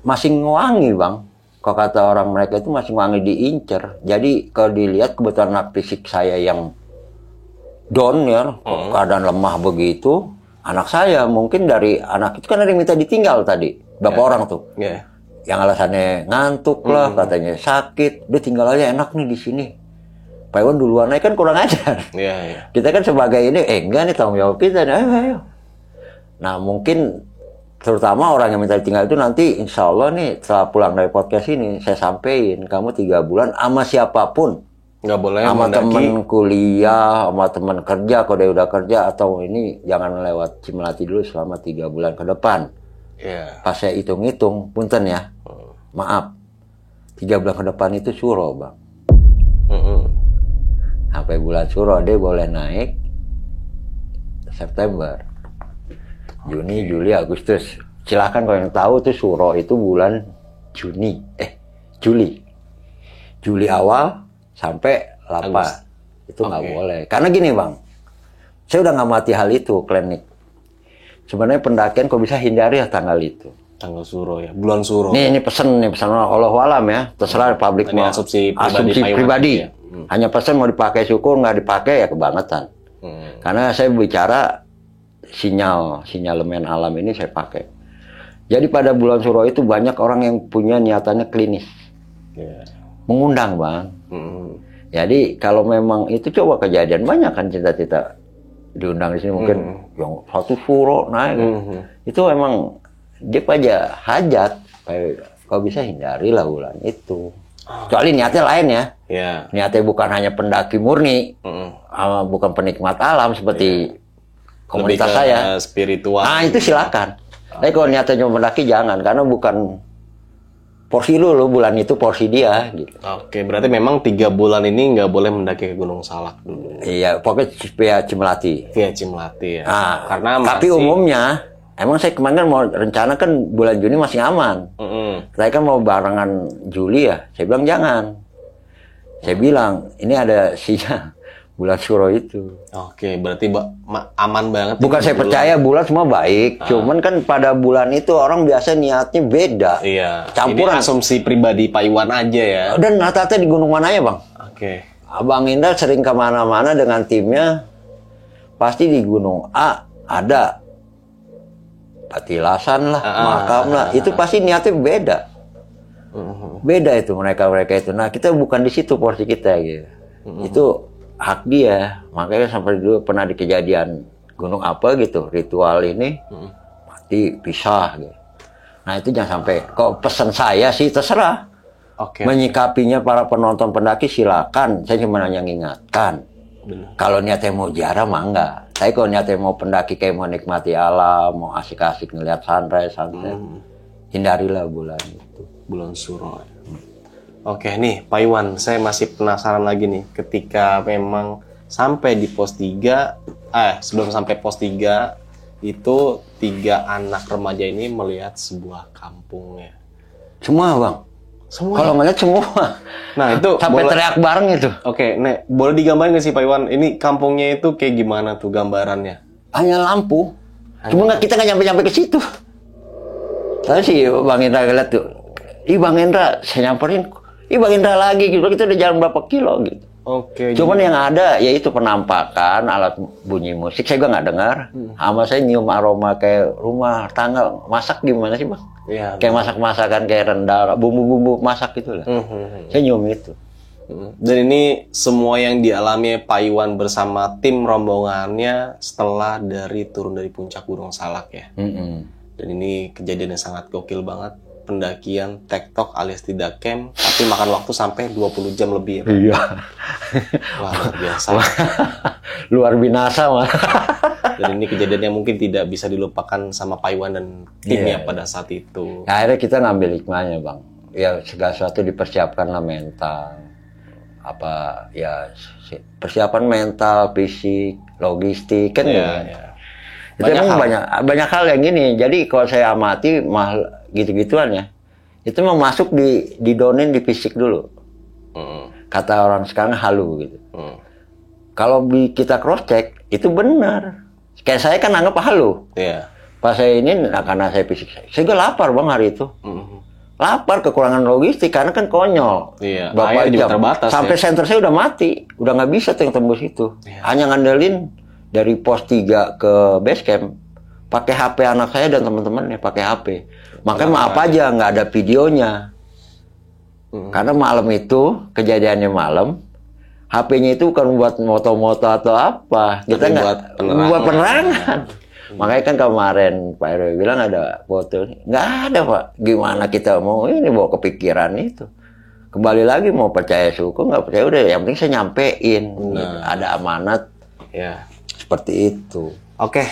S1: masih ngewangi, Bang. Kalau kata orang mereka itu masih ngewangi diincer. Jadi kalau dilihat kebetulan anak fisik saya yang down ya, keadaan lemah begitu. Anak saya mungkin dari anak itu kan ada yang minta ditinggal tadi. Berapa orang tuh? Yang alasannya ngantuk lah, katanya sakit. Dia tinggal aja enak nih di sini. Pak Iwan duluan aja kan kurang ajar. Kita kan sebagai ini, enggak nih tanggung jawab kita. Ayo. Nah mungkin terutama orang yang minta ditinggal itu nanti insya Allah nih setelah pulang dari podcast ini saya sampein kamu 3 bulan sama siapapun.
S2: Nggak boleh
S1: sama
S2: mendaki.
S1: Temen kuliah, sama temen kerja kalau dia udah kerja, atau ini jangan lewat Cimelati dulu selama 3 bulan ke depan. Pas saya hitung-hitung, punten ya, maaf, 3 bulan ke depan itu Suro, Bang. Sampai bulan Suro dia boleh naik September, Juni, Juli, Agustus. Silahkan kalau yang tahu tuh Suro itu bulan Juli awal sampai 8. Itu nggak boleh. Karena gini, Bang, saya udah nggak mati hal itu, klinik. Sebenarnya pendakian kok bisa hindari ya tanggal itu.
S2: Tanggal Suro ya, bulan Suro.
S1: Ini pesan Allah alam ya, terserah publik mau
S2: asumsi
S1: pribadi. Hanya pesan mau dipakai syukur, nggak dipakai ya kebangetan. Karena saya bicara sinyalemen alam ini saya pakai. Jadi pada bulan Suro itu banyak orang yang punya niatannya klinis, mengundang, Bang. Jadi kalau memang itu coba kejadian banyak kan cita-cita diundang di sini mungkin yang satu Suro naik. Itu emang dia aja hajat. Kalau bisa hindarilah bulan itu. Kecuali niatnya lain ya. Niatnya bukan hanya pendaki murni, bukan penikmat alam seperti komunitas saya.
S2: Spiritual.
S1: Nah itu silakan. Tapi kalau niatnya cuma pendaki jangan, karena bukan porsi lu bulan itu porsi dia gitu.
S2: Oke, berarti memang 3 bulan ini nggak boleh mendaki ke Gunung Salak dulu.
S1: Iya, pokoknya via Cimelati.
S2: Via Cimelati ya.
S1: Karena tapi umumnya, emang saya kemarin kan mau rencana kan bulan Juni masih aman. Saya kan mau barengan Juli ya. Saya bilang jangan. Saya bilang ini ada sinyal bulan suro itu.
S2: Oke, berarti aman banget.
S1: Bukan saya percaya bulan semua baik, cuman kan pada bulan itu orang biasa niatnya beda.
S2: Iya.
S1: Campuran.
S2: Ini asumsi pribadi Pak Iwan aja ya.
S1: Dan rata-rata di gunung mana ya bang?
S2: Oke.
S1: Abang Indra sering kemana-mana dengan timnya, pasti di gunung A ada patilasan lah, makam lah, itu pasti niatnya beda. Beda itu mereka itu. Nah kita bukan di situ porsi kita gitu. Itu hak dia, makanya sampai dulu pernah di kejadian gunung apa gitu, ritual ini mati pisah gitu. Nah itu jangan sampai. Kok pesan saya sih terserah. Menyikapinya para penonton pendaki silakan, saya cuma hanya mengingatkan. Kalau niatnya mau ziarah mah enggak. Tapi kalau niatnya mau pendaki kayak mau nikmati alam, mau asik-asik ngeliat sunrise, sunset, hindarilah bulan itu.
S2: Bulan suro. Oke nih Pak Iwan, saya masih penasaran lagi nih, ketika memang sampai di pos 3, sebelum sampai pos 3, itu 3 anak remaja ini melihat sebuah kampung ya.
S1: Semua bang? Semua? Kalau ngeliat semua. Nah itu sampai teriak bareng itu.
S2: Oke, nih boleh digambarin nggak sih Pak Iwan, ini kampungnya itu kayak gimana tuh gambarannya?
S1: Hanya lampu. Cuma kita nggak nyampe-nyampe ke situ. Tapi sih Bang Indra ngeliat tuh, Bang Indra, saya nyamperin, Bang Indra lagi gitu, kita udah jalan berapa kilo gitu.
S2: Oke.
S1: Cuman yang ada yaitu penampakan alat bunyi musik, saya juga nggak dengar. Sama saya nyium aroma kayak rumah tangga masak gimana sih bang?
S2: Ya,
S1: kayak masak-masakan kayak rendang, bumbu-bumbu masak gitu lah. Saya nyium itu.
S2: Dan ini semua yang dialami Pak Iwan bersama tim rombongannya setelah turun dari puncak Gunung Salak ya. Dan ini kejadian yang sangat gokil banget. Pendakian tektok alias tidak camp, tapi makan waktu sampai 20 jam lebih.
S1: Iya.
S2: Wah, luar biasa.
S1: Luar binasa mah.
S2: Dan ini kejadian yang mungkin tidak bisa dilupakan sama Pak Iwan dan timnya pada saat itu.
S1: Nah, akhirnya kita ngambil hikmahnya bang. Ya segala sesuatu dipersiapkanlah mental. Apa ya persiapan mental, fisik, logistik kan ya. Itu emang banyak hal yang gini. Jadi kalau saya amati gitu-gituan ya, itu memang masuk di donin di fisik dulu. Kata orang sekarang halu gitu. Kalau kita cross check itu benar. Kayak saya kan anggap halu. Pas saya ini karena saya fisik, saya juga lapar bang hari itu. Lapar, kekurangan logistik karena kan konyol. Berapa jam terbatas, sampai center saya udah mati, udah nggak bisa tuh yang tembus itu. Hanya ngandelin dari pos 3 ke base camp pakai HP anak saya dan teman-temannya pakai HP. Makanya maaf aja nggak ada videonya. Karena malam itu kejadiannya malam, HP-nya itu bukan buat moto-moto atau apa, kita nggak buat penerangan. Makanya kan kemarin Pak RW bilang ada foto, nggak ada Pak. Gimana kita mau ini bawa kepikiran itu? Kembali lagi mau percaya syukur nggak percaya udah. Yang penting saya nyampein, ada amanat.
S2: Ya.
S1: Seperti itu.
S2: Oke.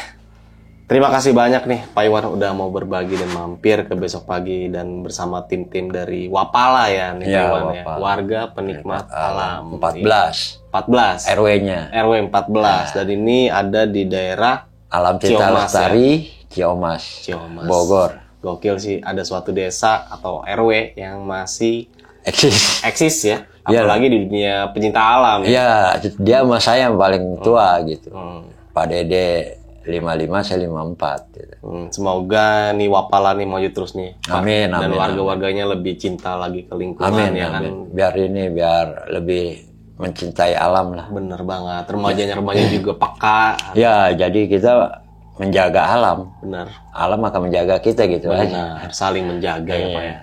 S2: Terima kasih banyak nih Pak Iwan udah mau berbagi dan mampir ke besok pagi dan bersama tim-tim dari Wapala ya nih Pak Iwan ya. Warga penikmat alam
S1: 14 RW-nya.
S2: RW 14 dan ini ada di daerah
S1: Alam Cita Lestari, Ciomas, Bogor.
S2: Gokil sih, ada suatu desa atau RW yang masih eksis ya. Apalagi di dunia pencinta alam.
S1: Iya, dia sama saya yang paling tua gitu. Pak Dede 55, saya 54 gitu.
S2: Semoga nih Wapala nih maju terus nih.
S1: Amin,
S2: dan
S1: amin.
S2: warga-warganya lebih cinta lagi ke lingkungan ya kan.
S1: Biar lebih mencintai alam lah.
S2: Bener banget. Remaja juga peka.
S1: Ya, jadi kita menjaga alam.
S2: Bener.
S1: Alam akan menjaga kita gitu
S2: aja. Saling menjaga ya Pak ya.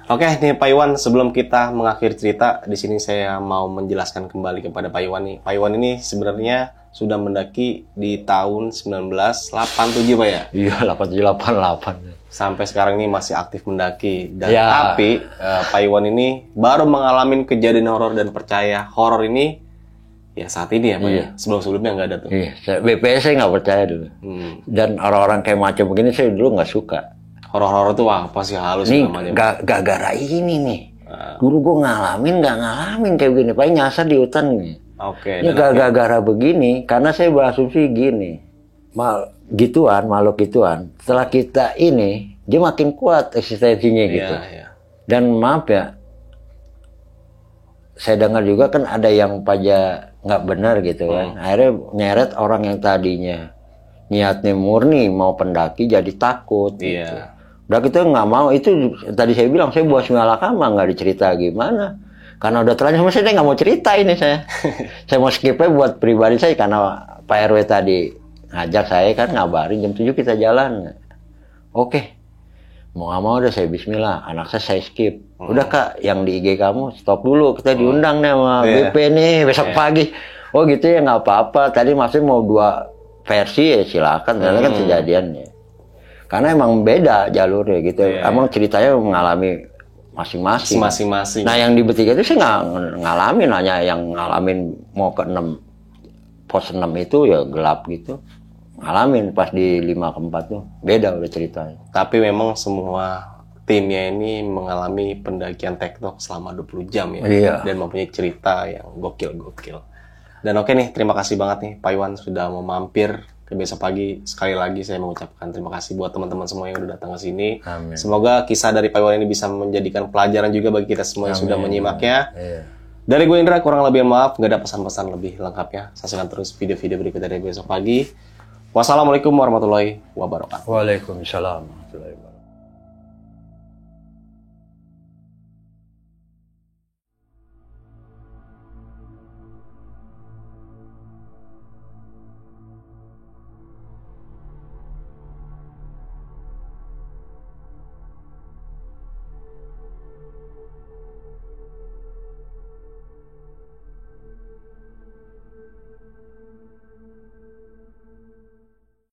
S2: Oke nih Pak Iwan, sebelum kita mengakhiri cerita, di sini saya mau menjelaskan kembali kepada Pak Iwan nih. Pak Iwan ini sebenarnya sudah mendaki di tahun 1987 Pak ya?
S1: Iya, 8788.
S2: Sampai sekarang ini masih aktif mendaki. Dan tapi Pak Iwan ini baru mengalami kejadian horor dan percaya horor ini ya saat ini ya Pak ya? Sebelum-sebelumnya nggak ada tuh.
S1: Iya, BPS saya nggak percaya dulu. Dan orang-orang kayak macam begini saya dulu nggak suka.
S2: Horor-horor itu apa sih halus
S1: namanya? Gara-gara ini nih. Dulu gue nggak ngalamin kayak begini. Paling nyasar di hutan nih. Ini gara-gara begini, karena saya berasumsi gini. Makhluk gituan. Setelah kita ini, dia makin kuat eksistensinya gitu. Dan maaf ya, saya dengar juga kan ada yang pada nggak benar gitu kan. Akhirnya nyeret orang yang tadinya niatnya murni mau pendaki jadi takut. Gitu.
S2: Iya.
S1: Udah kita nggak mau, itu tadi saya bilang saya buat Simalakama nggak dicerita gimana. Karena udah terlanjur, saya nggak mau cerita ini saya. Saya mau skipnya buat pribadi saya karena Pak RW tadi ngajak saya kan ngabarin jam 7 kita jalan. Oke, mau nggak mau udah saya Bismillah, anak saya skip. Udah Kak, yang di IG kamu stop dulu, kita diundang nih sama BP nih besok pagi. Oh gitu ya nggak apa-apa. Tadi maksudnya mau 2 versi ya silakan, karena kan kejadiannya. Karena emang beda jalurnya gitu. Emang ceritanya mengalami masing-masing. Nah yang di Betiga itu saya nggak ngalamin, hanya yang ngalamin mau ke 6 pos 6 itu ya gelap gitu. Ngalamin pas di 5 ke 4 tuh beda udah ceritanya.
S2: Tapi memang semua timnya ini mengalami pendakian tektok selama 20 jam ya.
S1: Iya.
S2: Dan mempunyai cerita yang gokil-gokil. Dan oke nih, terima kasih banget nih Pak Iwan sudah mau mampir ke Besok Pagi. Sekali lagi saya mengucapkan terima kasih buat teman-teman semua yang udah datang ke sini.
S1: Amin.
S2: Semoga kisah dari Pak Iwan ini bisa menjadikan pelajaran juga bagi kita semua yang sudah menyimaknya.
S1: Iya.
S2: Dari gue Indra, kurang lebih maaf, nggak ada pesan-pesan lebih lengkapnya. Saksikan terus video-video berikut dari Besok Pagi. Wassalamualaikum warahmatullahi wabarakatuh.
S1: Waalaikumsalam warahmatullahi wabarakatuh.